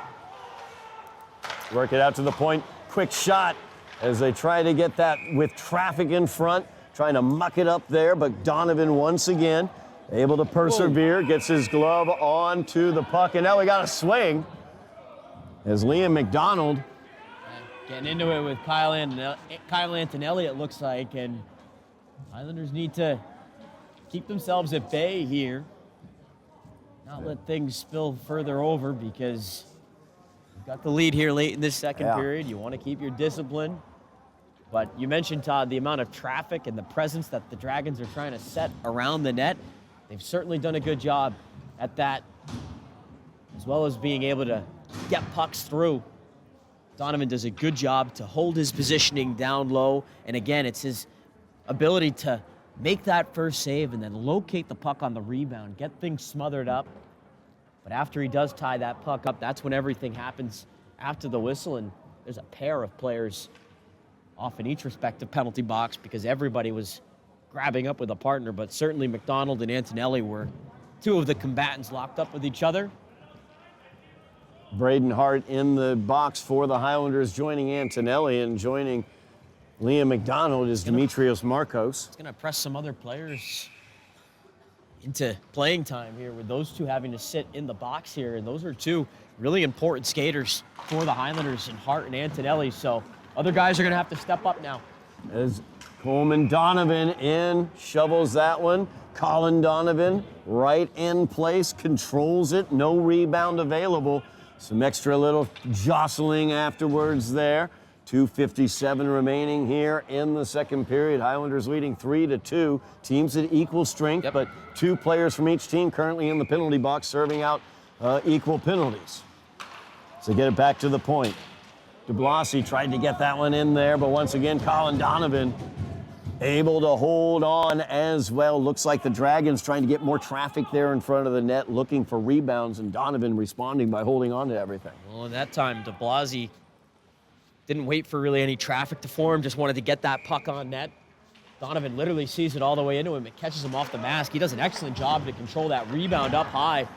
Work it out to the point, quick shot, as they try to get that with traffic in front, trying to muck it up there, but Donovan once again able to persevere, gets his glove onto the puck, and now we got a swing as Liam McDonald Getting into it with Kyle Antonelli, it looks like, and Highlanders need to keep themselves at bay here. Not let things spill further over, because you've got the lead here late in this second period. You want to keep your discipline. But you mentioned, Todd, the amount of traffic and the presence that the Dragons are trying to set around the net. They've certainly done a good job at that, as well as being able to get pucks through. Donovan does a good job to hold his positioning down low. And again, it's his ability to make that first save and then locate the puck on the rebound, get things smothered up. But after he does tie that puck up, that's when everything happens after the whistle, and there's a pair of players off in each respective penalty box because everybody was grabbing up with a partner, but certainly McDonald and Antonelli were two of the combatants locked up with each other. Braden Hart in the box for the Highlanders, joining Antonelli, and joining Liam McDonald is Demetrios Marcos. It's going to press some other players into playing time here with those two having to sit in the box here, and those are two really important skaters for the Highlanders, and Hart and Antonelli, so other guys are going to have to step up now. As Coleman Donovan in, shovels that one. Colin Donovan right in place, controls it, no rebound available. Some extra little jostling afterwards there. 2:57 remaining here in the second period. Highlanders leading 3-2. Teams at equal strength, but two players from each team currently in the penalty box serving out equal penalties. So get it back to the point. DeBlasi tried to get that one in there, but once again, Colin Donovan able to hold on as well. Looks like the Dragons trying to get more traffic there in front of the net, looking for rebounds, and Donovan responding by holding on to everything. Well, in that time, DeBlasi didn't wait for really any traffic to form, just wanted to get that puck on net. Donovan literally sees it all the way into him. It catches him off the mask. He does an excellent job to control that rebound up high.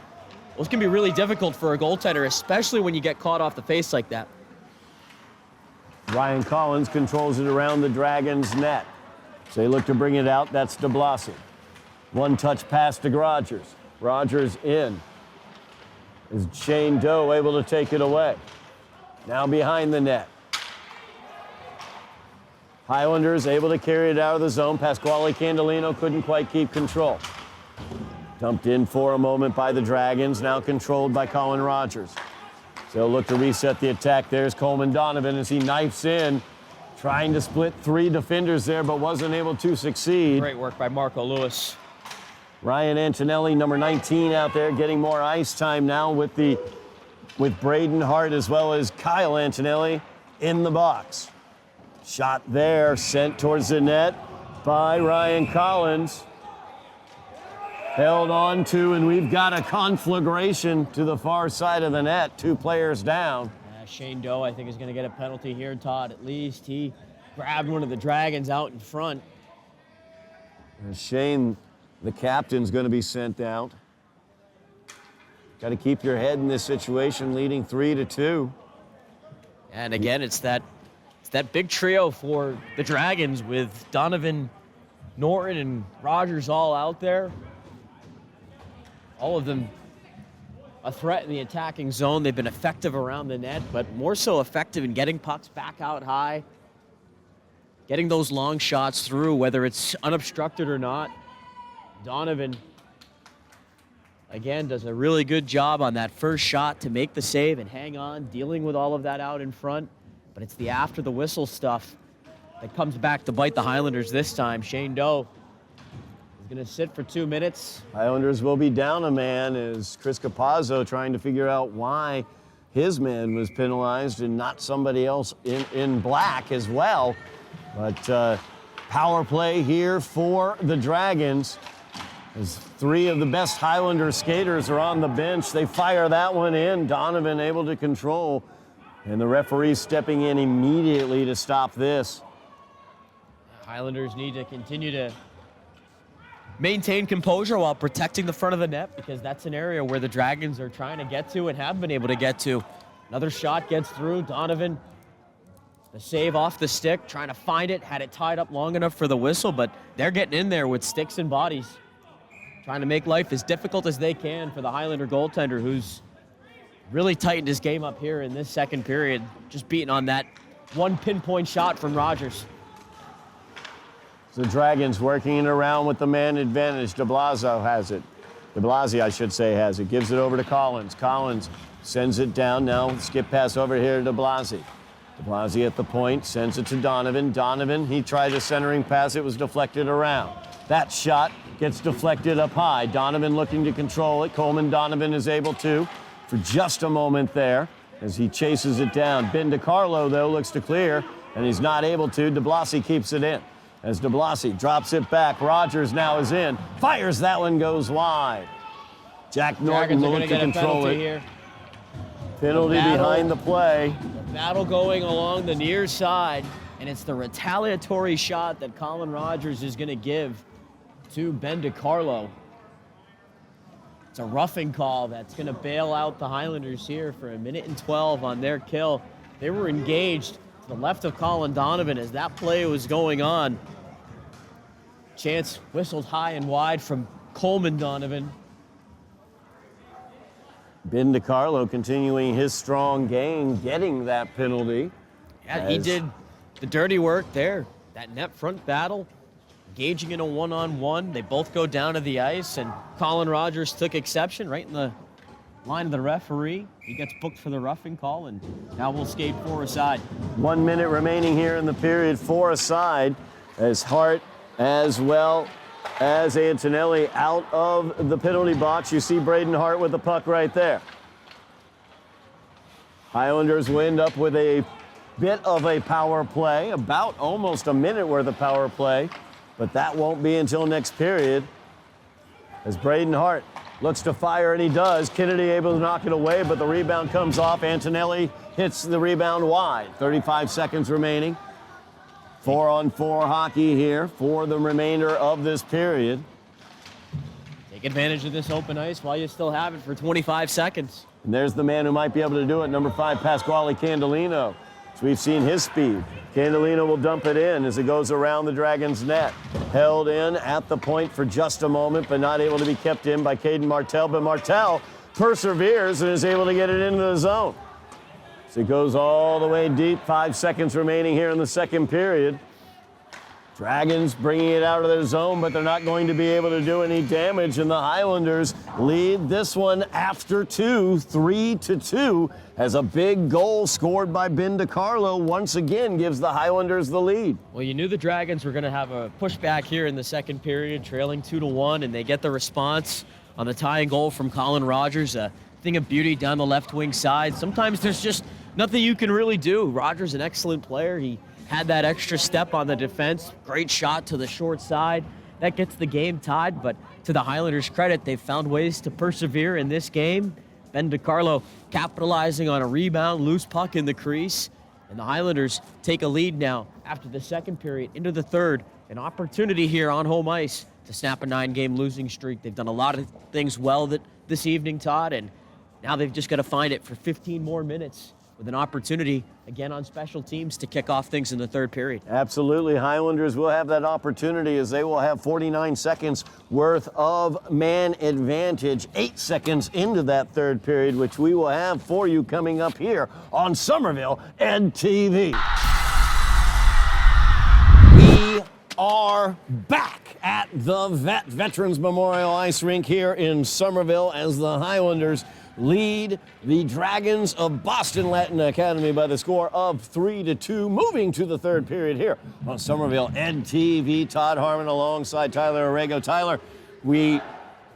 Those can be really difficult for a goaltender, especially when you get caught off the face like that. Ryan Collins controls it around the Dragons' net. So they look to bring it out. That's DeBlasi. One-touch pass to Rogers. Rogers in. Is Shane Doe able to take it away? Now behind the net. Highlanders able to carry it out of the zone. Pasquale Candolino couldn't quite keep control. Dumped in for a moment by the Dragons, now controlled by Colin Rogers. So they'll look to reset the attack. There's Coleman Donovan as he knifes in, trying to split three defenders there, but wasn't able to succeed. Great work by Marco Lewis. Ryan Antonelli, number 19, out there getting more ice time now with Braden Hart as well as Kyle Antonelli in the box. Shot there, sent towards the net by Ryan Collins. Held on to, and we've got a conflagration to the far side of the net. Two players down. Shane Doe, I think, is going to get a penalty here, Todd. At least he grabbed one of the Dragons out in front. And Shane, the captain's going to be sent out. Got to keep your head in this situation, leading 3-2. And again, it's that big trio for the Dragons with Donovan, Norton, and Rogers all out there. All of them a threat in the attacking zone. They've been effective around the net, but more so effective in getting pucks back out high, getting those long shots through, whether it's unobstructed or not. Donovan, again, does a really good job on that first shot to make the save and hang on, dealing with all of that out in front. But it's the after the whistle stuff that comes back to bite the Highlanders this time. Shane Doe is going to sit for 2 minutes. Highlanders will be down a man as Chris Capazzo trying to figure out why his man was penalized and not somebody else in black as well. But power play here for the Dragons. As three of the best Highlander skaters are on the bench. They fire that one in. Donovan able to control. And the referee stepping in immediately to stop this. Highlanders need to continue to maintain composure while protecting the front of the net, because that's an area where the Dragons are trying to get to and have been able to get to. Another shot gets through. Donovan, the save off the stick, trying to find it, had it tied up long enough for the whistle, but they're getting in there with sticks and bodies, trying to make life as difficult as they can for the Highlander goaltender, who's really tightened his game up here in this second period, just beating on that one pinpoint shot from Rogers. The Dragons working it around with the man advantage. DeBlasio has it. DeBlasio, I should say, has it. Gives it over to Collins. Collins sends it down. Now skip pass over here to DeBlasio. DeBlasio at the point, sends it to Donovan. Donovan, he tried a centering pass. It was deflected around. That shot gets deflected up high. Donovan looking to control it. Coleman Donovan is able to for just a moment there as he chases it down. Ben DiCarlo, though, looks to clear, and he's not able to. DeBlasio keeps it in. As DeBlasio drops it back, Rogers now is in. Fires, that one goes wide. Jack Norton will look to control it. Here. Penalty behind the play. The battle going along the near side. And it's the retaliatory shot that Colin Rogers is going to give to Ben DiCarlo. It's a roughing call that's going to bail out the Highlanders here for 1:12 on their kill. They were engaged to the left of Colin Donovan as that play was going on. Chance whistled high and wide from Coleman Donovan. Ben DiCarlo continuing his strong game, getting that penalty. Yeah, he did the dirty work there. That net front battle, engaging in a one-on-one. They both go down to the ice, and Colin Rogers took exception right in the line of the referee. He gets booked for the roughing call, and now we'll skate 4 aside. 1 minute remaining here in the period, 4 aside, as Hart as well as Antonelli out of the penalty box. You see Braden Hart with the puck right there. Highlanders will end up with a bit of a power play, about almost a minute worth of power play, but that won't be until next period as Braden Hart looks to fire, and he does. Kennedy able to knock it away, but the rebound comes off. Antonelli hits the rebound wide. 35 seconds remaining. 4-on-4 hockey here for the remainder of this period. Take advantage of this open ice while you still have it for 25 seconds. And there's the man who might be able to do it, number 5, Pasquale Candolino. So we've seen his speed. Candolino will dump it in as it goes around the Dragons' net. Held in at the point for just a moment, but not able to be kept in by Caden Martell. But Martell perseveres and is able to get it into the zone. So it goes all the way deep. 5 seconds remaining here in the second period. Dragons bringing it out of their zone, but they're not going to be able to do any damage. And the Highlanders lead this one after 2, 3-2, as a big goal scored by Ben DiCarlo once again gives the Highlanders the lead. Well, you knew the Dragons were going to have a pushback here in the second period, trailing 2-1, and they get the response on the tying goal from Colin Rogers. A thing of beauty down the left wing side. Sometimes there's just nothing you can really do. Rogers, an excellent player. He had that extra step on the defense. Great shot to the short side. That gets the game tied, but to the Highlanders' credit, they've found ways to persevere in this game. Ben DiCarlo capitalizing on a rebound, loose puck in the crease, and the Highlanders take a lead now after the second period into the third. An opportunity here on home ice to snap a 9-game losing streak. They've done a lot of things well this evening, Todd, and now they've just got to find it for 15 more minutes with an opportunity, again, on special teams to kick off things in the third period. Absolutely. Highlanders will have that opportunity as they will have 49 seconds worth of man advantage. 8 seconds into that third period, which we will have for you coming up here on Somerville EdTV. We are back at the Veterans Memorial Ice Rink here in Somerville as the Highlanders lead the Dragons of Boston Latin Academy by the score of 3-2, moving to the third period here on Somerville EdTV. Todd Harmon alongside Tyler Aragao. Tyler, we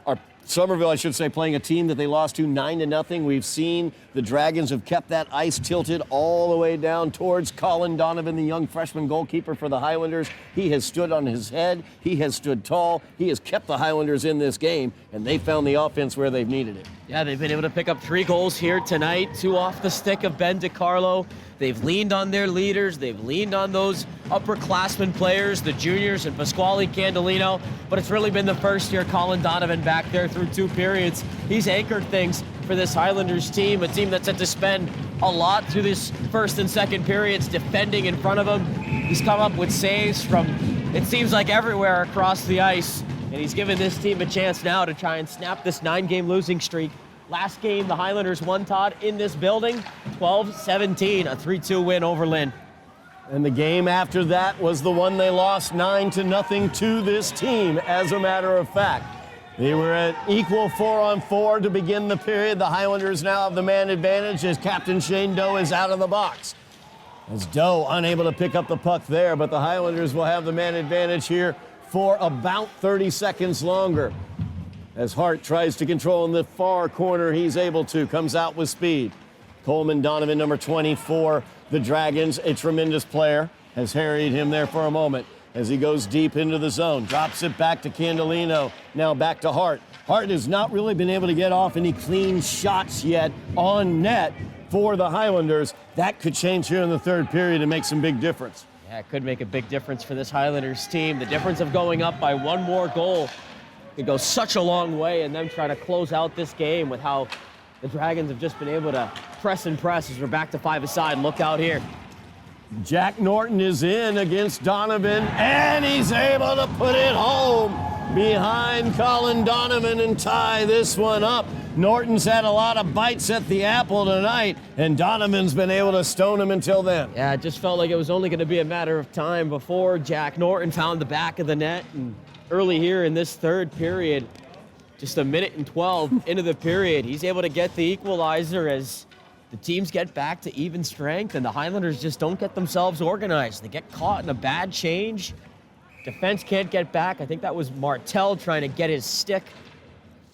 are Somerville, I should say, playing a team that they lost to 9-0. We've seen the Dragons have kept that ice tilted all the way down towards Colin Donovan, the young freshman goalkeeper for the Highlanders. He has stood on his head. He has stood tall. He has kept the Highlanders in this game, and they found the offense where they've needed it. Yeah, they've been able to pick up 3 goals here tonight, 2 off the stick of Ben DiCarlo. They've leaned on their leaders. They've leaned on those upperclassmen players, the juniors, and Pasquale Candolino. But it's really been the first year Colin Donovan back there through 2 periods. He's anchored things for this Highlanders team, a team that's had to spend a lot through this first and second periods defending in front of him. He's come up with saves from, it seems like, everywhere across the ice. And he's given this team a chance now to try and snap this 9-game losing streak. Last game, the Highlanders won, Todd, in this building, 12-17, a 3-2 win over Lynn. And the game after that was the one they lost 9-0 to this team, as a matter of fact. They were at equal 4-on-4 to begin the period. The Highlanders now have the man advantage as Captain Shane Doe is out of the box. As Doe unable to pick up the puck there, but the Highlanders will have the man advantage here for about 30 seconds longer. As Hart tries to control in the far corner, he's able to, comes out with speed. Coleman Donovan, number 24, the Dragons, a tremendous player, has harried him there for a moment as he goes deep into the zone. Drops it back to Candolino, now back to Hart. Hart has not really been able to get off any clean shots yet on net for the Highlanders. That could change here in the third period and make some big difference. Yeah, That could make a big difference for this Highlanders team. The difference of going up by one more goal could go such a long way, and them try to close out this game with how the Dragons have just been able to press and press as we're back to 5-a-side. Look out here. Jack Norton is in against Donovan, and he's able to put it home behind Colin Donovan and tie this one up. Norton's had a lot of bites at the apple tonight, and Donovan's been able to stone him until then. Yeah, it just felt like it was only going to be a matter of time before Jack Norton found the back of the net. And early here in this third period, just 1:12 into the period, he's able to get the equalizer as the teams get back to even strength, and the Highlanders just don't get themselves organized. They get caught in a bad change. Defense can't get back. I think that was Martel trying to get his stick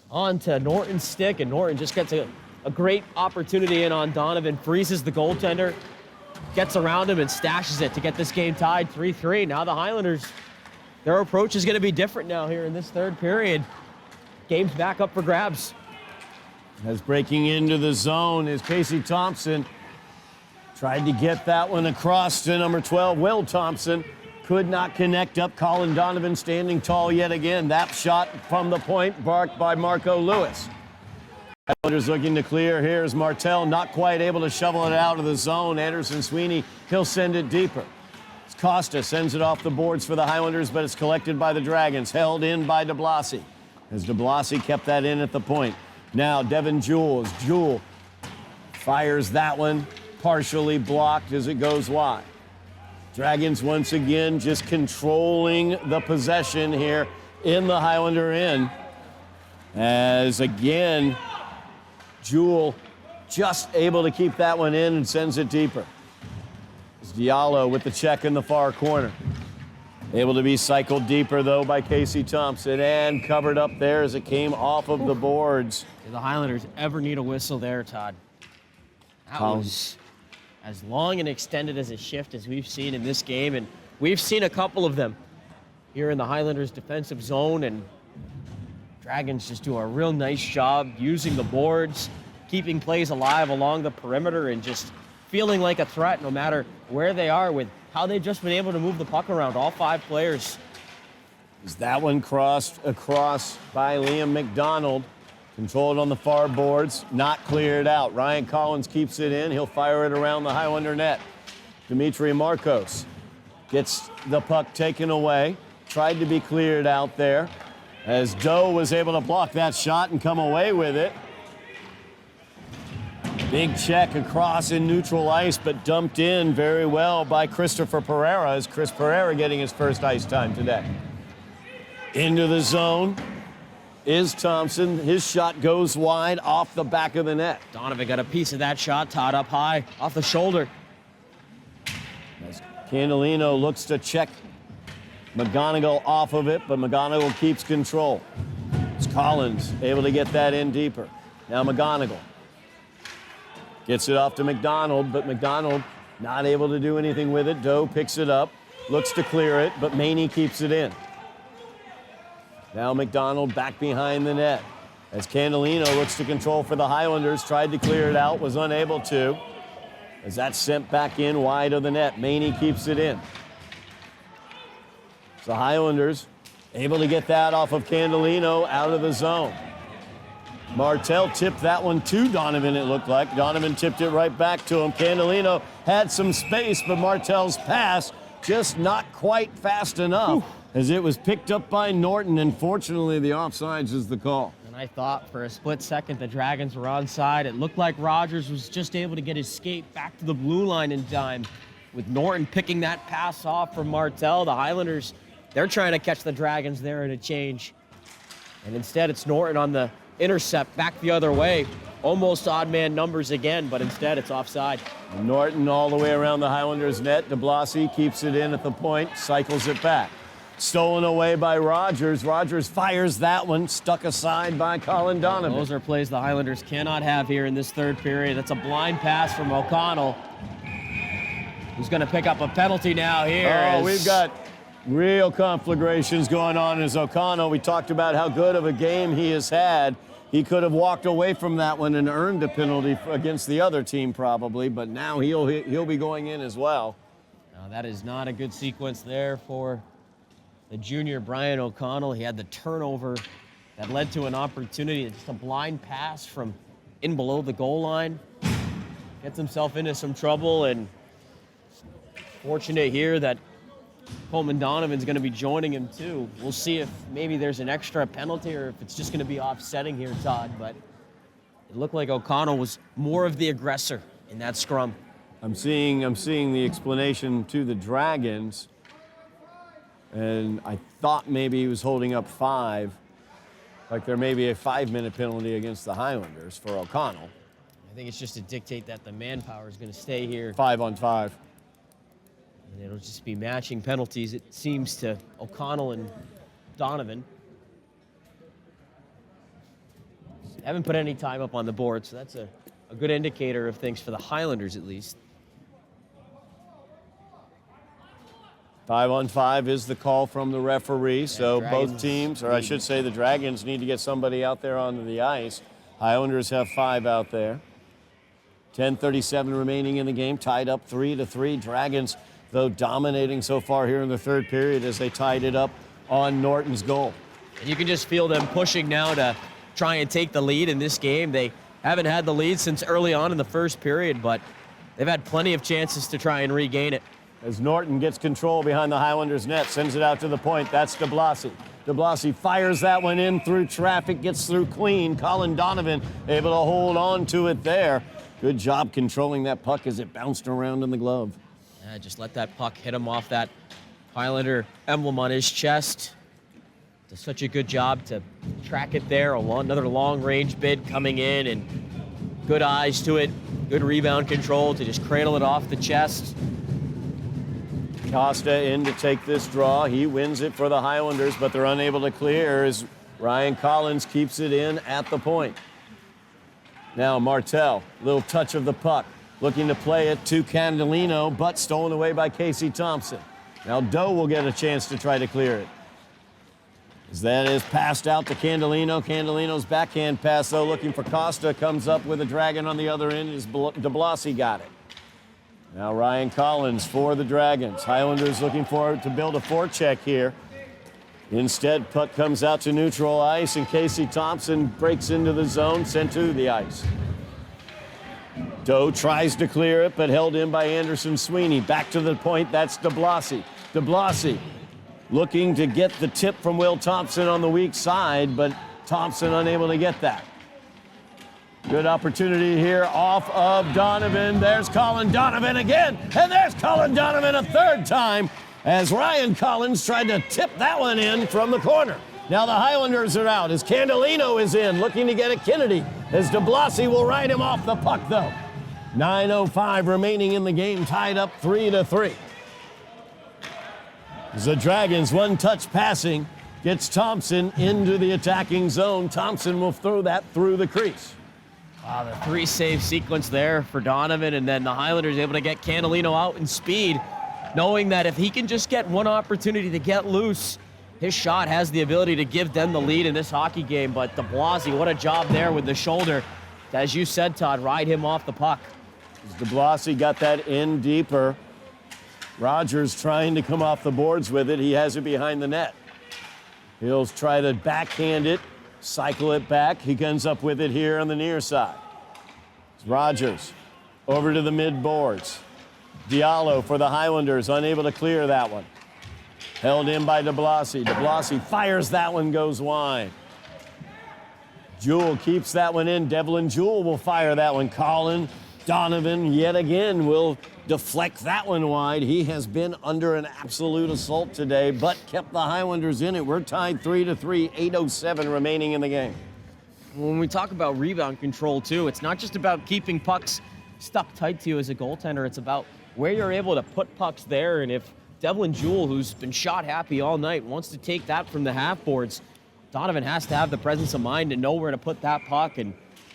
onto Norton's stick, and Norton just gets a great opportunity in on Donovan, freezes the goaltender, gets around him and stashes it to get this game tied 3-3. Now the Highlanders, their approach is going to be different now here in this third period. Game's back up for grabs. As breaking into the zone is Casey Thompson. Tried to get that one across to number 12, Will Thompson. Could not connect up. Colin Donovan standing tall yet again. That shot from the point marked by Marco Lewis. Highlanders looking to clear. Here's Martel, not quite able to shovel it out of the zone. Anderson Sweeney, he'll send it deeper. Costa sends it off the boards for the Highlanders, but it's collected by the Dragons. Held in by DeBlasi. As DeBlasi kept that in at the point. Now Devin Jewell fires that one, partially blocked as it goes wide. Dragons once again just controlling the possession here in the Highlander end. As again, Jewell just able to keep that one in and sends it deeper. It's Diallo with the check in the far corner. Able to be cycled deeper, though, by Casey Thompson, and covered up there as it came off of the boards. Do the Highlanders ever need a whistle there, Todd? That was as long and extended as a shift as we've seen in this game, and we've seen a couple of them here in the Highlanders' defensive zone, and Dragons just do a real nice job using the boards, keeping plays alive along the perimeter, and just feeling like a threat no matter where they are with how they've just been able to move the puck around, all five players. Is that one crossed across by Liam McDonald. Controlled on the far boards, not cleared out. Ryan Collins keeps it in. He'll fire it around the Highlander net. Dimitri Marcos gets the puck taken away. Tried to be cleared out there as Doe was able to block that shot and come away with it. Big check across in neutral ice, but dumped in very well by Christopher Pereira, as Chris Pereira getting his first ice time today. Into the zone is Thompson. His shot goes wide off the back of the net. Donovan got a piece of that shot, Todd up high, off the shoulder. As Candelino looks to check McGonigal off of it, but McGonigal keeps control. It's Collins able to get that in deeper. Now McGonigal gets it off to McDonald, but McDonald not able to do anything with it. Doe picks it up, looks to clear it, but Maney keeps it in. Now McDonald back behind the net. As Candelino looks to control for the Highlanders, tried to clear it out, was unable to. As that's sent back in wide of the net. Maney keeps it in. The Highlanders able to get that off of Candelino out of the zone. Martel tipped that one to Donovan, it looked like. Donovan tipped it right back to him. Candelino had some space, but Martel's pass just not quite fast enough. As it was picked up by Norton, and fortunately the offsides is the call. And I thought for a split second the Dragons were onside. It looked like Rogers was just able to get his skate back to the blue line in time. With Norton picking that pass off from Martel, the Highlanders, they're trying to catch the Dragons there in a change. And instead it's Norton on the intercept back the other way. Almost odd man numbers again, but instead it's offside. Norton all the way around the Highlanders net. DeBlasi keeps it in at the point, cycles it back. Stolen away by Rogers. Rogers fires that one, stuck aside by Colin Donovan. Those are plays the Highlanders cannot have here in this third period. That's a blind pass from O'Connell, who's going to pick up a penalty now here. Oh, we've got real conflagrations going on as O'Connell. We talked about how good of a game he has had. He could have walked away from that one and earned a penalty against the other team probably, but now he'll be going in as well. That is not a good sequence there for the junior Brian O'Connell. He had the turnover that led to an opportunity, just a blind pass from in below the goal line. Gets himself into some trouble, and fortunate here that Coleman Donovan's going to be joining him too. We'll see if maybe there's an extra penalty or if it's just going to be offsetting here, Todd, but it looked like O'Connell was more of the aggressor in that scrum. I'm seeing the explanation to the Dragons, and I thought maybe he was holding up 5, like there may be a 5-minute penalty against the Highlanders for O'Connell. I think it's just to dictate that the manpower is going to stay here. 5-on-5. And it'll just be matching penalties, it seems, to O'Connell and Donovan. Haven't put any time up on the board, so that's a good indicator of things for the Highlanders, at least. 5-on-5 is the call from the referee, so Dragons both teams, or I should say the Dragons, need to get somebody out there onto the ice. Highlanders have 5 out there. 10:37 remaining in the game, tied up 3-3. Dragons, though, dominating so far here in the third period as they tied it up on Norton's goal. And you can just feel them pushing now to try and take the lead in this game. They haven't had the lead since early on in the first period, but they've had plenty of chances to try and regain it. As Norton gets control behind the Highlanders' net, sends it out to the point. That's DeBlasi. DeBlasi fires that one in through traffic, gets through clean. Colin Donovan able to hold on to it there. Good job controlling that puck as it bounced around in the glove. Yeah, just let that puck hit him off that Highlander emblem on his chest. Does such a good job to track it there. Another long-range bid coming in, and good eyes to it. Good rebound control to just cradle it off the chest. Costa in to take this draw. He wins it for the Highlanders, but they're unable to clear as Ryan Collins keeps it in at the point. Now Martel, little touch of the puck, looking to play it to Candelino, but stolen away by Casey Thompson. Now Doe will get a chance to try to clear it. As that is passed out to Candelino. Candelino's backhand pass, though, looking for Costa, comes up with a Dragon on the other end as DeBlasi got it. Now Ryan Collins for the Dragons. Highlanders looking for to build a forecheck here. Instead, puck comes out to neutral ice, and Casey Thompson breaks into the zone, sent to the ice. Doe tries to clear it, but held in by Anderson Sweeney. Back to the point, that's DeBlasi. DeBlasi looking to get the tip from Will Thompson on the weak side, but Thompson unable to get that. Good opportunity here off of Donovan. There's Colin Donovan again, and there's Colin Donovan a third time as Ryan Collins tried to tip that one in from the corner. Now the Highlanders are out as Candelino is in, looking to get at Kennedy, as DeBlasi will ride him off the puck, though. 9:05 remaining in the game, tied up 3-3. As the Dragons one-touch passing gets Thompson into the attacking zone. Thompson will throw that through the crease. Wow, the 3-save sequence there for Donovan, and then the Highlanders able to get Candelino out in speed, knowing that if he can just get one opportunity to get loose, his shot has the ability to give them the lead in this hockey game. But DeBlasi, what a job there with the shoulder. As you said, Todd, ride him off the puck. DeBlasi got that in deeper. Rogers trying to come off the boards with it. He has it behind the net. He'll try to backhand it, cycle it back. He comes up with it here on the near side. It's Rogers over to the mid boards. Diallo for the Highlanders, unable to clear that one. Held in by DeBlasi. DeBlasi fires that one, goes wide. Jewell keeps that one in. Devlin Jewell will fire that one. Colin Donovan yet again will deflect that one wide. He has been under an absolute assault today, but kept the Highlanders in it. We're tied 3-3, 8:07 remaining in the game. When we talk about rebound control, too, it's not just about keeping pucks stuck tight to you as a goaltender. It's about where you're able to put pucks there, and if Devlin Jewell, who's been shot happy all night, wants to take that from the half boards, Donovan has to have the presence of mind to know where to put that puck, and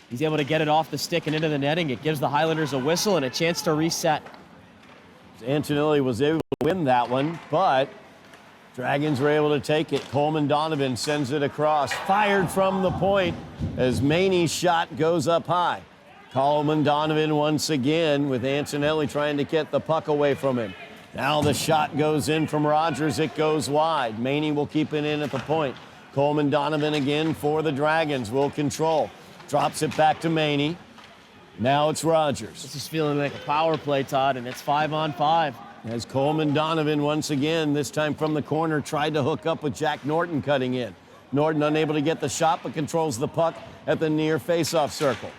he's able to get it off the stick and into the netting. It gives the Highlanders a whistle and a chance to reset. Antonelli was able to win that one, but Dragons were able to take it. Coleman Donovan sends it across. Fired from the point as Maney's shot goes up high. Coleman Donovan once again with Antonelli trying to get the puck away from him. Now the shot goes in from Rogers. It goes wide. Maney will keep it in at the point. Coleman Donovan again for the Dragons will control. Drops it back to Maney. Now it's Rogers. This is feeling like a power play, Todd, and it's 5-on-5. As Coleman Donovan once again, this time from the corner, tried to hook up with Jack Norton cutting in. Norton unable to get the shot, but controls the puck at the near faceoff circle.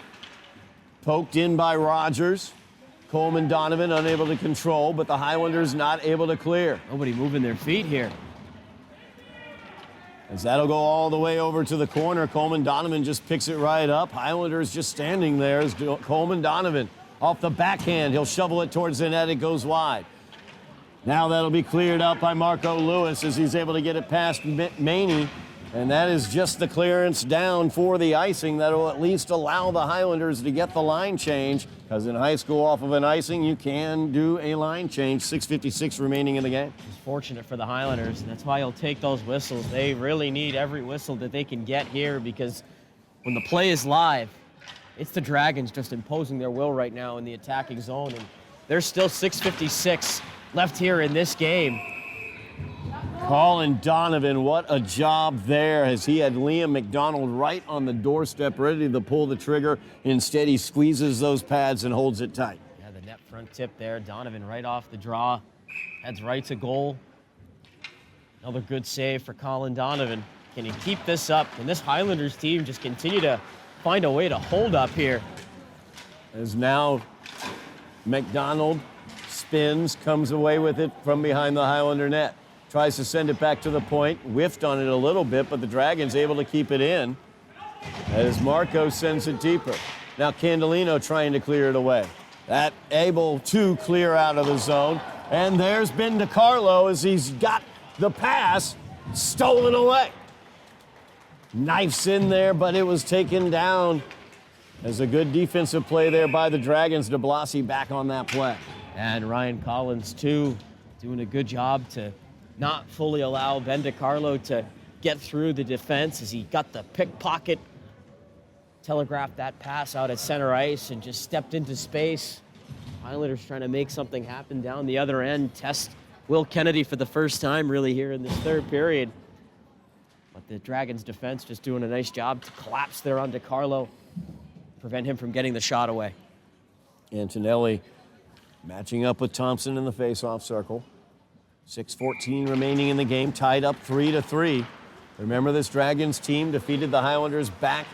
Poked in by Rogers. Coleman Donovan unable to control, but the Highlanders not able to clear. Nobody moving their feet here. As that'll go all the way over to the corner, Coleman Donovan just picks it right up. Highlanders just standing there as Coleman Donovan off the backhand. He'll shovel it towards the net. It goes wide. Now that'll be cleared out by Marco Lewis as he's able to get it past Maney. And that is just the clearance down for the icing that will at least allow the Highlanders to get the line change, because in high school off of an icing you can do a line change. 6:56 remaining in the game. It's fortunate for the Highlanders, and that's why he'll take those whistles. They really need every whistle that they can get here, because when the play is live, it's the Dragons just imposing their will right now in the attacking zone, and there's still 6:56 left here in this game. Colin Donovan, what a job there, as he had Liam McDonald right on the doorstep ready to pull the trigger. Instead, he squeezes those pads and holds it tight. Yeah, the net front tip there. Donovan right off the draw. Heads right to goal. Another good save for Colin Donovan. Can he keep this up? Can this Highlanders team just continue to find a way to hold up here? As now McDonald spins, comes away with it from behind the Highlander net. Tries to send it back to the point, whiffed on it a little bit, but the Dragons able to keep it in as Marco sends it deeper. Now Candelino trying to clear it away. That able to clear out of the zone. And there's Ben DiCarlo as he's got the pass stolen away. Knifes in there, but it was taken down. As a good defensive play there by the Dragons. De Blasi back on that play. And Ryan Collins, too, doing a good job to not fully allow Ben DiCarlo to get through the defense as he got the pickpocket, telegraphed that pass out at center ice and just stepped into space. Highlanders trying to make something happen down the other end. Test Will Kennedy for the first time really here in this third period. But the Dragons defense just doing a nice job to collapse there on DiCarlo, prevent him from getting the shot away. Antonelli matching up with Thompson in the face-off circle. 6:14 remaining in the game, tied up 3-3. Remember, this Dragons team defeated the Highlanders back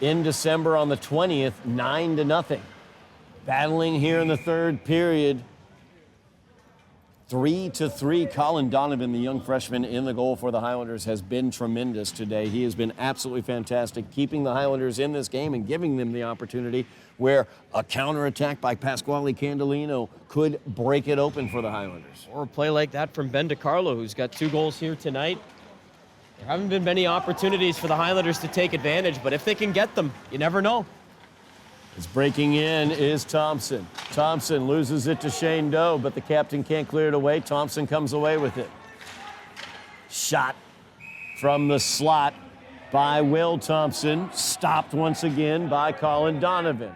in December on the 20th, 9-0. Battling here in the third period. 3-3. Colin Donovan, the young freshman in the goal for the Highlanders, has been tremendous today. He has been absolutely fantastic, keeping the Highlanders in this game and giving them the opportunity where a counterattack by Pasquale Candelino could break it open for the Highlanders. Or a play like that from Ben DiCarlo, who's got 2 goals here tonight. There haven't been many opportunities for the Highlanders to take advantage, but if they can get them, you never know. As breaking in is Thompson. Thompson loses it to Shane Doe, but the captain can't clear it away. Thompson comes away with it. Shot from the slot by Will Thompson. Stopped once again by Colin Donovan.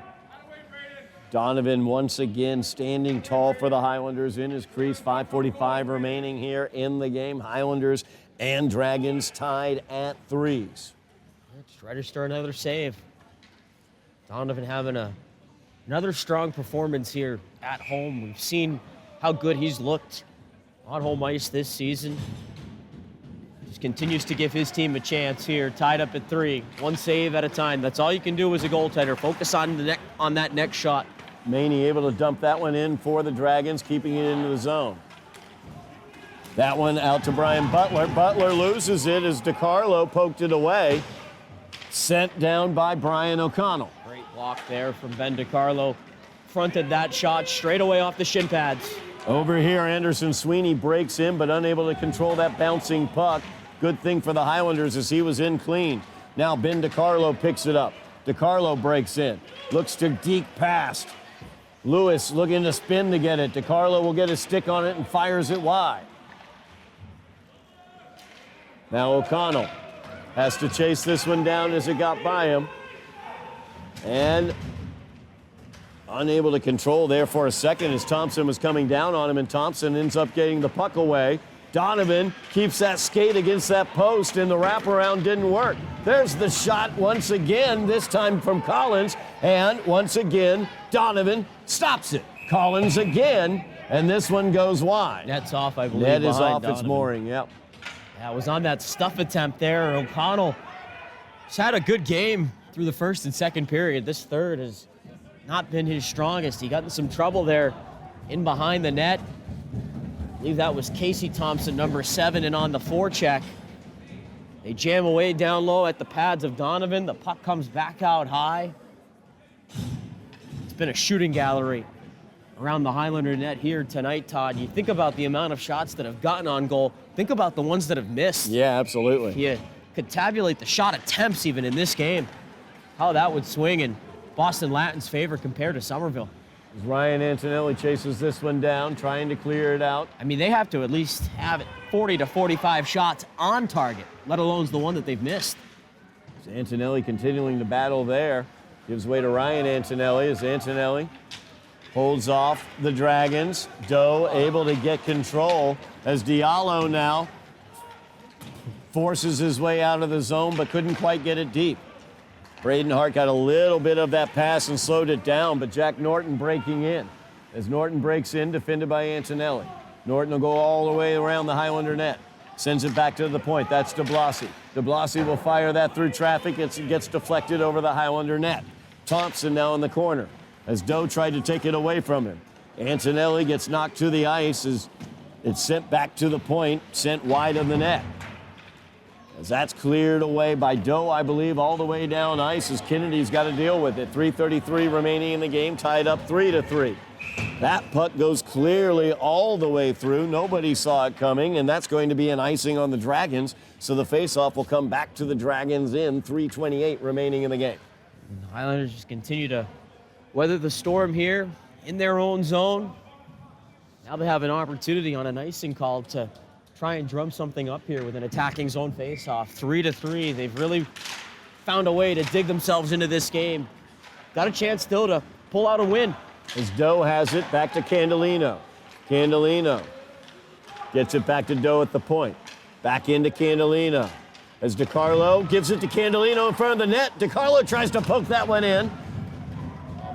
Donovan once again standing tall for the Highlanders in his crease. 5:45 remaining here in the game. Highlanders and Dragons tied at 3s. Just register another save. Donovan having another strong performance here at home. We've seen how good he's looked on home ice this season. Just continues to give his team a chance here, tied up at 3, 1 save at a time. That's all you can do as a goaltender. Focus on that next shot. Maney able to dump that one in for the Dragons, keeping it into the zone. That one out to Brian Butler. Butler loses it as DiCarlo poked it away. Sent down by Brian O'Connell. Great block there from Ben DiCarlo. Fronted that shot straight away off the shin pads. Over here, Anderson Sweeney breaks in, but unable to control that bouncing puck. Good thing for the Highlanders as he was in clean. Now Ben DiCarlo picks it up. DiCarlo breaks in. Looks to deke past. Lewis looking to spin to get it. DiCarlo will get his stick on it and fires it wide. Now O'Connell has to chase this one down as it got by him. And Unable to control there for a second as Thompson was coming down on him, and Thompson ends up getting the puck away. Donovan keeps that skate against that post, and the wraparound didn't work. There's the shot once again, this time from Collins, and once again, Donovan stops it. Collins again, and this one goes wide. Net's off, I believe. Net is off Donovan. its mooring, yep. Yeah, it was on that stuff attempt there. O'Connell has had a good game through the first and second period. This third has not been his strongest. He got in some trouble there in behind the net. I believe that was Casey Thompson, number 7, and on the forecheck. They jam away down low at the pads of Donovan. The puck comes back out high. It's been a shooting gallery around the Highlander net here tonight, Todd. You think about the amount of shots that have gotten on goal. Think about the ones that have missed. Yeah, absolutely. You could tabulate the shot attempts even in this game, how that would swing in Boston Latin's favor compared to Somerville. As Ryan Antonelli chases this one down, trying to clear it out. I mean, they have to at least have it 40 to 45 shots on target, let alone the one that they've missed. As Antonelli continuing to battle there. Gives way to Ryan Antonelli as Antonelli holds off the Dragons. Doe able to get control as Diallo now forces his way out of the zone but couldn't quite get it deep. Braden Hart got a little bit of that pass and slowed it down, but Jack Norton breaking in. As Norton breaks in, defended by Antonelli. Norton will go all the way around the Highlander net. Sends it back to the point. That's DeBlasi. DeBlasi will fire that through traffic. It gets deflected over the Highlander net. Thompson now in the corner as Doe tried to take it away from him. Antonelli gets knocked to the ice as it's sent back to the point, sent wide of the net. As that's cleared away by Doe, I believe, all the way down ice as Kennedy's got to deal with it. 3:33 remaining in the game, tied up 3-3. That puck goes clearly all the way through. Nobody saw it coming, and that's going to be an icing on the Dragons. So the faceoff will come back to the Dragons in 3:28 remaining in the game. And the Highlanders just continue to weather the storm here in their own zone. Now they have an opportunity on an icing call to try and drum something up here with an attacking zone faceoff. 3-3. They've really found a way to dig themselves into this game. Got a chance still to pull out a win. As Doe has it, back to Candelino. Candelino gets it back to Doe at the point. Back into Candelino. As DiCarlo gives it to Candelino in front of the net. DiCarlo tries to poke that one in.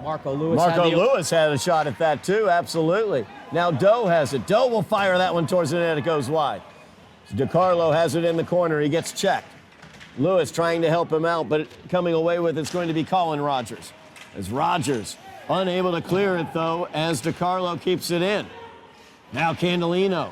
Marco Lewis Lewis had a shot at that too, absolutely. Now Doe has it. Doe will fire that one towards the net. It goes wide. DiCarlo has it in the corner. He gets checked. Lewis trying to help him out, but coming away with it's going to be Colin Rogers. As Rogers unable to clear it, though, as DiCarlo keeps it in. Now Candelino.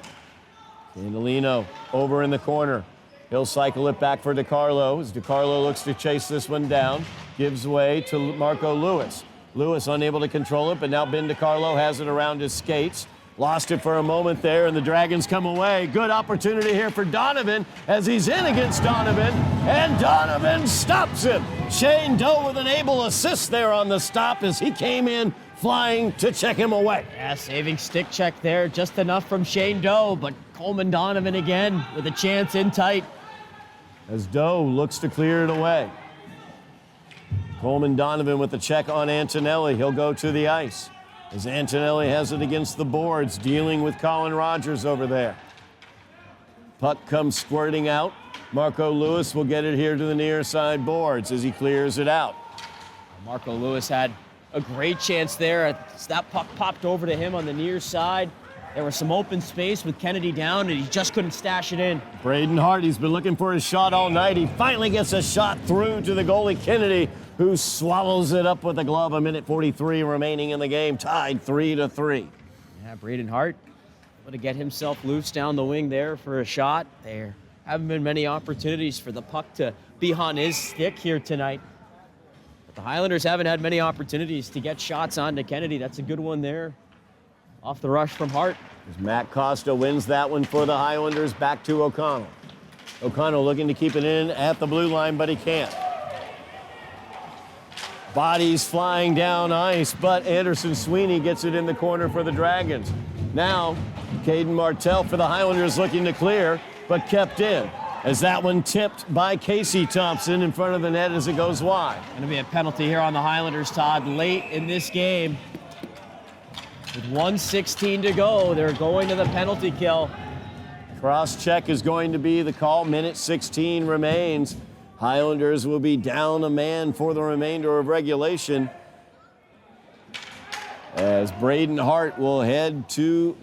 Candelino over in the corner. He'll cycle it back for DiCarlo as DiCarlo looks to chase this one down. Gives way to Marco Lewis. Lewis unable to control it, but now Ben DiCarlo has it around his skates. Lost it for a moment there, and the Dragons come away. Good opportunity here for Donovan as he's in against Donovan, and Donovan stops him. Shane Doe with an able assist there on the stop as he came in flying to check him away. Yeah, saving stick check there, just enough from Shane Doe, but Coleman Donovan again with a chance in tight. As Doe looks to clear it away. Coleman Donovan with the check on Antonelli. He'll go to the ice. As Antonelli has it against the boards, dealing with Colin Rogers over there. Puck comes squirting out. Marco Lewis will get it here to the near side boards as he clears it out. Marco Lewis had a great chance there. That puck popped over to him on the near side. There was some open space with Kennedy down, and he just couldn't stash it in. Braden Hart, he's been looking for his shot all night. He finally gets a shot through to the goalie Kennedy, who swallows it up with a glove. 1:43 remaining in the game, tied 3-3. Yeah, Braden Hart able to get himself loose down the wing there for a shot. There haven't been many opportunities for the puck to be on his stick here tonight. But the Highlanders haven't had many opportunities to get shots onto Kennedy. That's a good one there. Off the rush from Hart. As Matt Costa wins that one for the Highlanders, back to O'Connell. O'Connell looking to keep it in at the blue line, but he can't. Bodies flying down ice, but Anderson Sweeney gets it in the corner for the Dragons. Now, Caden Martell for the Highlanders looking to clear, but kept in. As that one tipped by Casey Thompson in front of the net as it goes wide. Going to be a penalty here on the Highlanders, Todd, late in this game. With 1:16 to go, they're going to the penalty kill. Cross-check is going to be the call. Minute 16 remains. Highlanders will be down a man for the remainder of regulation, as Braden Hart will head to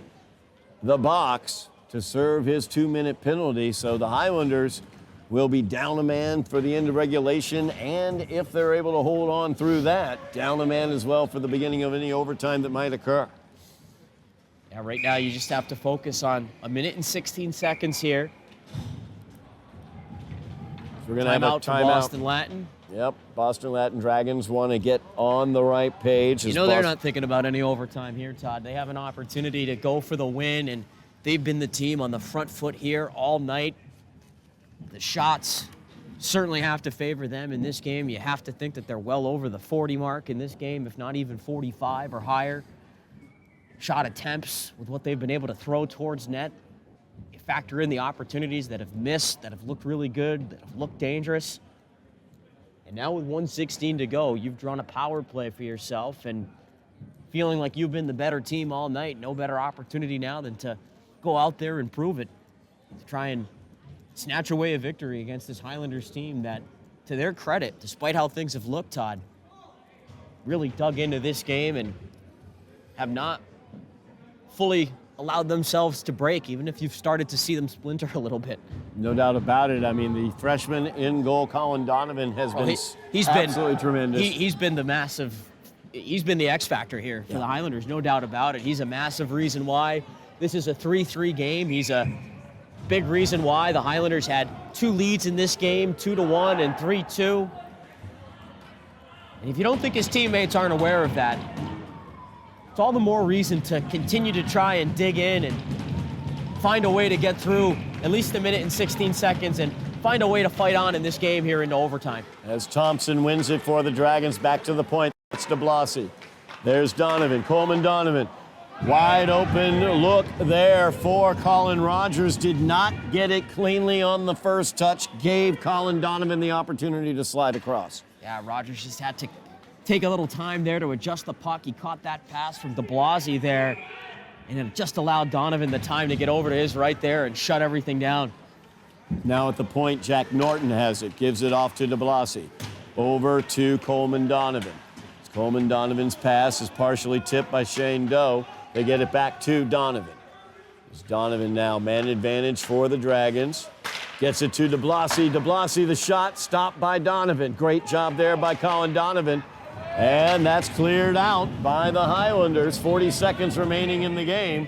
the box to serve his 2-minute penalty. So the Highlanders will be down a man for the end of regulation, and if they're able to hold on through that, down a man as well for the beginning of any overtime that might occur. Yeah, right now you just have to focus on a minute and 16 seconds here. We're going to have a timeout to Boston Latin. Yep, Boston Latin Dragons want to get on the right page. You know they're not thinking about any overtime here, Todd. They have an opportunity to go for the win, and they've been the team on the front foot here all night. The shots certainly have to favor them in this game. You have to think that they're well over the 40 mark in this game, if not even 45 or higher. Shot attempts with what they've been able to throw towards net. You factor in the opportunities that have missed, that have looked really good, that have looked dangerous. And now with 1:16 to go, you've drawn a power play for yourself, and feeling like you've been the better team all night. No better opportunity now than to go out there and prove it, to try and snatch away a victory against this Highlanders team that, to their credit, despite how things have looked, Todd, really dug into this game and have not fully allowed themselves to break, even if you've started to see them splinter a little bit. No doubt about it. I mean, the freshman in goal, Colin Donovan, has been absolutely tremendous. He's been the X factor here for the Highlanders, no doubt about it. He's a massive reason why this is a 3-3 game. He's a big reason why the Highlanders had 2 leads in this game, 2-1 and 3-2. And if you don't think his teammates aren't aware of that, it's all the more reason to continue to try and dig in and find a way to get through at least a minute and 16 seconds and find a way to fight on in this game here into overtime. As Thompson wins it for the Dragons, back to the point. That's DeBlasi. There's Donovan, Coleman Donovan. Wide open look there for Colin Rogers. Did not get it cleanly on the first touch. Gave Colin Donovan the opportunity to slide across. Yeah, Rogers just had to take a little time there to adjust the puck. He caught that pass from DeBlasi there, and it just allowed Donovan the time to get over to his right there and shut everything down. Now at the point, Jack Norton has it. Gives it off to DeBlasi. Over to Coleman Donovan. Coleman Donovan's pass is partially tipped by Shane Doe. They get it back to Donovan. It's Donovan now, man advantage for the Dragons. Gets it to DeBlasi. DeBlasi, the shot, stopped by Donovan. Great job there by Colin Donovan. And that's cleared out by the Highlanders. 40 seconds remaining in the game.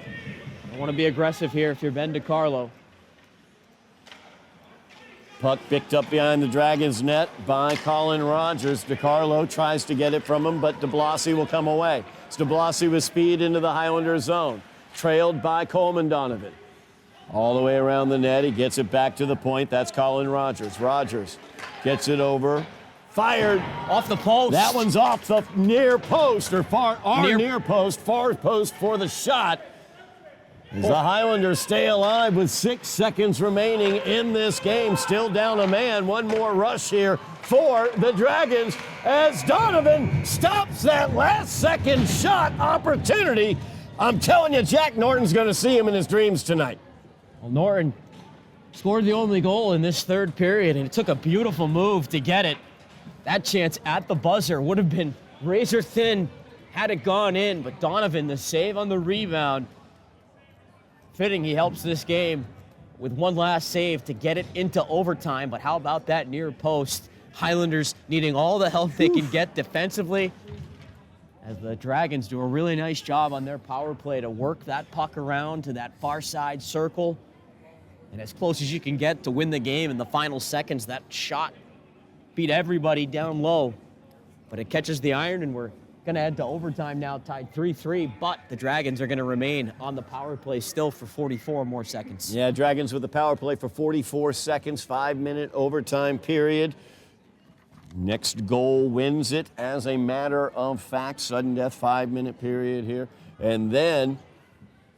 I want to be aggressive here if you're Ben DiCarlo. Puck picked up behind the Dragons' net by Colin Rogers. DiCarlo tries to get it from him, but DeBlasi will come away. It's DeBlasi with speed into the Highlander zone. Trailed by Coleman Donovan. All the way around the net. He gets it back to the point. That's Colin Rogers. Rogers gets it over. Fired. Off the post. That one's off the near post, or near post. Far post for the shot. As the Highlanders stay alive with 6 seconds remaining in this game. Still down a man. One more rush here for the Dragons as Donovan stops that last second shot opportunity. I'm telling you, Jack Norton's going to see him in his dreams tonight. Well, Norton scored the only goal in this third period, and it took a beautiful move to get it. That chance at the buzzer would have been razor thin had it gone in, but Donovan, the save on the rebound. Fitting he helps this game with one last save to get it into overtime, but how about that near post? Highlanders needing all the help they can get defensively, as the Dragons do a really nice job on their power play to work that puck around to that far side circle, and as close as you can get to win the game in the final seconds. That shot beat everybody down low, but it catches the iron, and we're going to head to overtime now, tied 3-3, but the Dragons are going to remain on the power play still for 44 more seconds. Yeah, Dragons with the power play for 44 seconds, 5-minute overtime period. Next goal wins it as a matter of fact. Sudden death, 5-minute period here. And then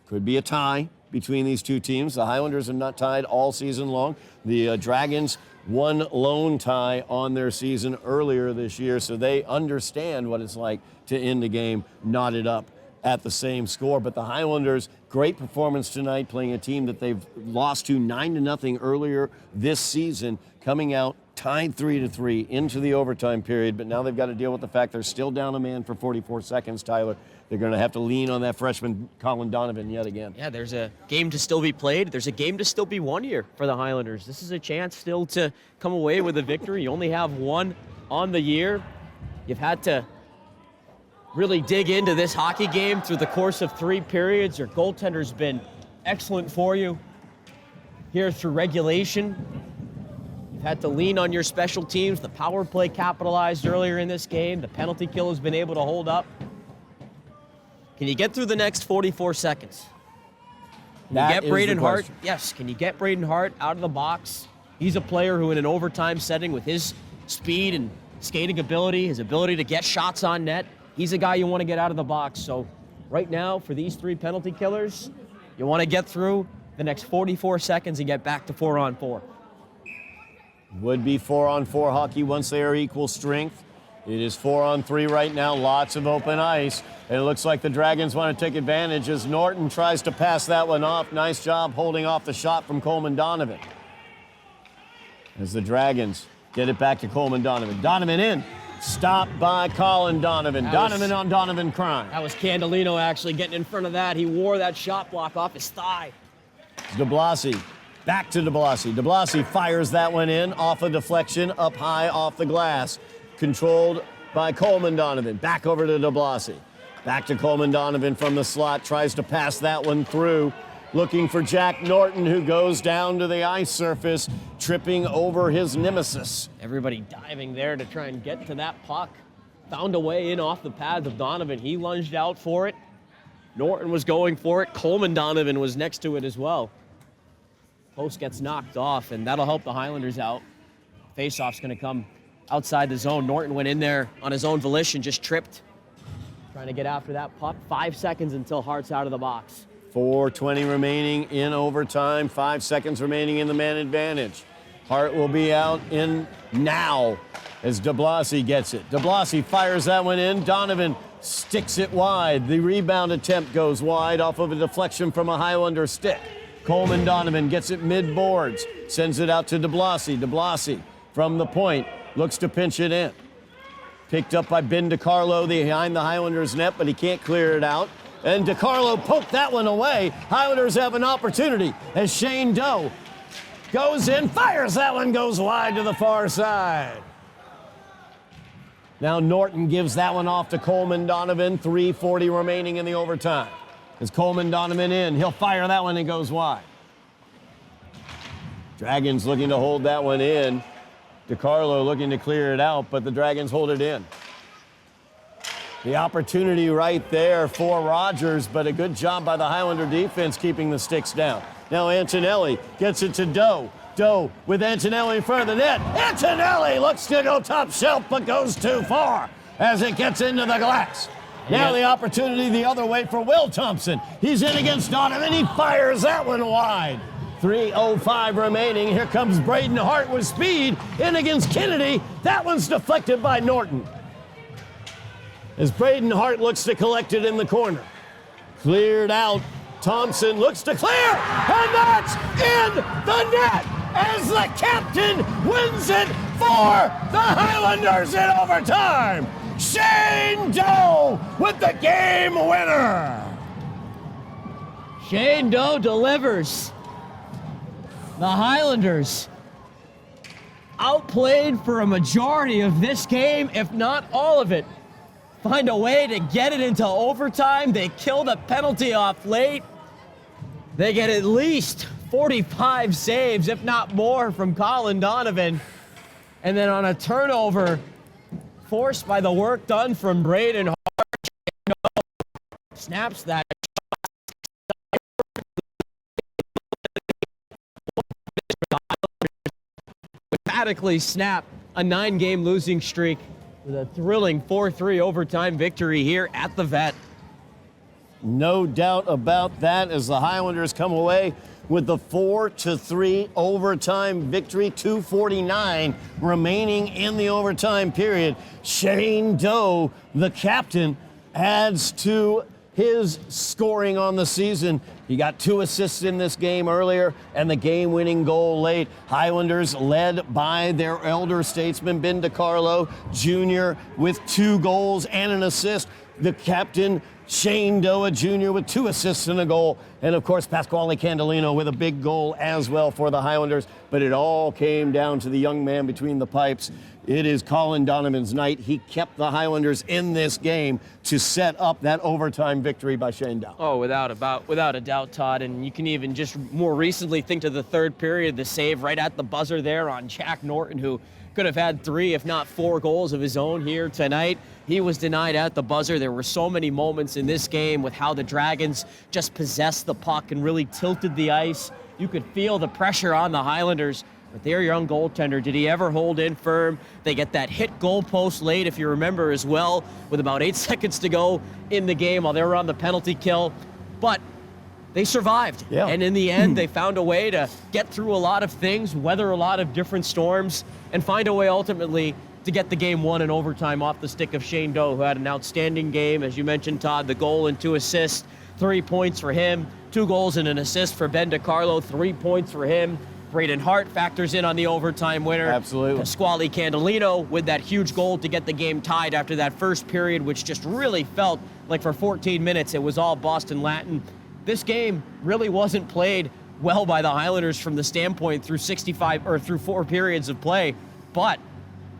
could be a tie between these two teams. The Highlanders are not tied all season long. The Dragons one lone tie on their season earlier this year, so they understand what it's like to end a game knotted up at the same score. But the Highlanders, great performance tonight, playing a team that they've lost to 9-0 earlier this season, coming out tied 3-3 into the overtime period. But now they've got to deal with the fact they're still down a man for 44 seconds, Tyler. They're going to have to lean on that freshman Colin Donovan yet again. Yeah, there's a game to still be played. There's a game to still be won here for the Highlanders. This is a chance still to come away with a victory. You only have one on the year. You've had to really dig into this hockey game through the course of 3 periods. Your goaltender's been excellent for you here through regulation. You've had to lean on your special teams. The power play capitalized earlier in this game. The penalty kill has been able to hold up. Can you get through the next 44 seconds? Can you get Braden Hart? Yes, can you get Braden Hart out of the box? He's a player who in an overtime setting with his speed and skating ability, his ability to get shots on net, he's a guy you want to get out of the box. So right now, for these 3 penalty killers, you want to get through the next 44 seconds and get back to 4-on-4. Would be 4-on-4 hockey once they are equal strength. It is 4-on-3 right now, lots of open ice. And it looks like the Dragons want to take advantage as Norton tries to pass that one off. Nice job holding off the shot from Coleman Donovan. As the Dragons get it back to Coleman Donovan. Donovan in. Stopped by Colin Donovan. Donovan on Donovan crime. That was Candolino actually getting in front of that. He wore that shot block off his thigh. DeBlasi. Back to DeBlasi. DeBlasi fires that one in off a deflection up high off the glass. Controlled by Coleman Donovan. Back over to DeBlasi. Back to Coleman Donovan from the slot. Tries to pass that one through. Looking for Jack Norton, who goes down to the ice surface, tripping over his nemesis. Everybody diving there to try and get to that puck. Found a way in off the pads of Donovan. He lunged out for it. Norton was going for it. Coleman Donovan was next to it as well. Post gets knocked off, and that'll help the Highlanders out. Faceoff's going to come outside the zone. Norton went in there on his own volition, just tripped. Trying to get after that puck. 5 seconds until Hart's out of the box. 4:20 remaining in overtime. 5 seconds remaining in the man advantage. Hart will be out in now as DeBlasi gets it. DeBlasi fires that one in. Donovan sticks it wide. The rebound attempt goes wide off of a deflection from a Highlander stick. Coleman Donovan gets it mid-boards. Sends it out to DeBlasi. DeBlasi from the point looks to pinch it in. Picked up by Ben DiCarlo behind the Highlanders net, but he can't clear it out. And DiCarlo poked that one away. Highlanders have an opportunity as Shane Doe goes in, fires that one, goes wide to the far side. Now Norton gives that one off to Coleman Donovan. 3:40 remaining in the overtime. As Coleman Donovan in, he'll fire that one and goes wide. Dragons looking to hold that one in. DiCarlo looking to clear it out, but the Dragons hold it in. The opportunity right there for Rogers, but a good job by the Highlander defense keeping the sticks down. Now Antonelli gets it to Doe. Doe with Antonelli in front of the net. Antonelli looks to go top shelf, but goes too far as it gets into the glass. Now the opportunity the other way for Will Thompson. He's in against Donovan. He fires that one wide. 3:05 remaining. Here comes Braden Hart with speed in against Kennedy. That one's deflected by Norton. As Braden Hart looks to collect it in the corner. Cleared out. Thompson looks to clear, and that's in the net as the captain wins it for the Highlanders in overtime. Shane Doe with the game winner. Shane Doe delivers. The Highlanders outplayed for a majority of this game, if not all of it. Find a way to get it into overtime. They kill the penalty off late. They get at least 45 saves, if not more, from Colin Donovan. And then on a turnover, forced by the work done from Braden Hart, snaps that emphatically snap a 9-game losing streak with a thrilling 4-3 overtime victory here at the Vet. No doubt about that as the Highlanders come away with the 4-3 overtime victory. 2:49 remaining in the overtime period. Shane Doe, the captain, adds to his scoring on the season. He got 2 assists in this game earlier and the game-winning goal late. Highlanders led by their elder statesman, Ben DiCarlo Jr. with 2 goals and an assist. The captain, Shane Doa Jr. with 2 assists and a goal. And of course, Pasquale Candelino with a big goal as well for the Highlanders. But it all came down to the young man between the pipes. It is Colin Donovan's night. He kept the Highlanders in this game to set up that overtime victory by Shane Doa. Oh, without a doubt, Todd. And you can even just more recently think to the third period, the save right at the buzzer there on Jack Norton, who could have had 3, if not 4 goals of his own here tonight. He was denied at the buzzer. There were so many moments in this game with how the Dragons just possessed the puck and really tilted the ice. You could feel the pressure on the Highlanders. But their young goaltender, did he ever hold in firm? They get that hit goal post late, if you remember as well, with about 8 seconds to go in the game while they were on the penalty kill. But they survived. Yeah. And in the end, they found a way to get through a lot of things, weather a lot of different storms, and find a way ultimately to get the game won in overtime off the stick of Shane Doe, who had an outstanding game. As you mentioned, Todd, the goal and 2 assists, 3 points for him, 2 goals and an assist for Ben DiCarlo, 3 points for him. Braden Hart factors in on the overtime winner. Absolutely. Pasquale Candelino with that huge goal to get the game tied after that first period, which just really felt like for 14 minutes it was all Boston Latin. This game really wasn't played well by the Highlanders from the standpoint through 4 periods of play, but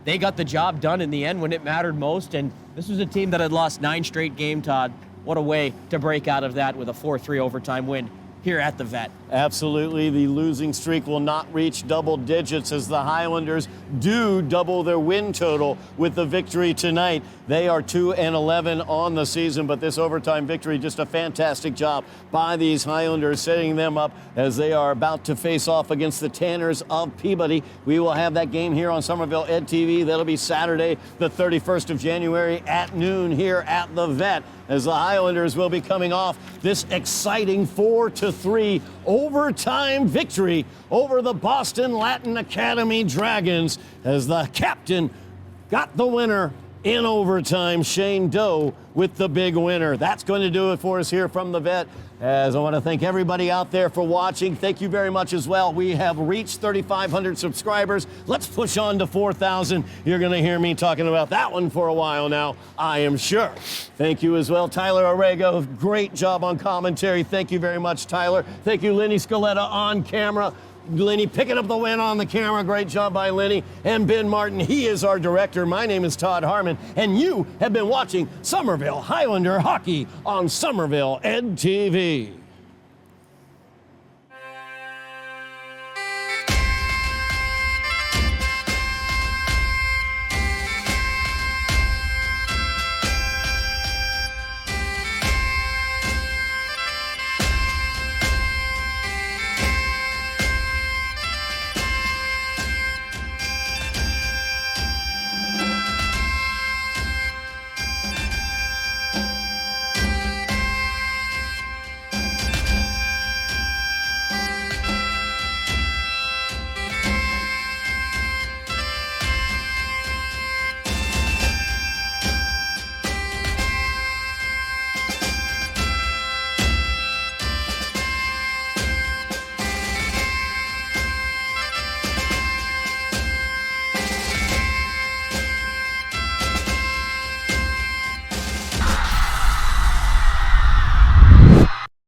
they got the job done in the end when it mattered most. And this was a team that had lost 9 straight games, Todd. What a way to break out of that with a 4-3 overtime win here at the Vet. Absolutely. The losing streak will not reach double digits as the Highlanders do double their win total with the victory tonight. They are 2-11 on the season, but this overtime victory, just a fantastic job by these Highlanders, setting them up as they are about to face off against the Tanners of Peabody. We will have that game here on Somerville Ed TV. That'll be Saturday, the 31st of January at noon here at the Vet, as the Highlanders will be coming off this exciting 4-3 overtime victory over the Boston Latin Academy Dragons, as the captain got the winner in overtime. Shane Doe with the big winner. That's going to do it for us here from the Vet. As I want to thank everybody out there for watching. Thank you very much as well. We have reached 3,500 subscribers. Let's push on to 4,000. You're going to hear me talking about that one for a while now, I am sure. Thank you as well, Tyler Aragao. Great job on commentary. Thank you very much, Tyler. Thank you, Lenny Scaletta on camera. Lenny picking up the win on the camera. Great job by Lenny. And Ben Martin, he is our director. My name is Todd Harmon, and you have been watching Somerville Highlander Hockey on Somerville Ed TV.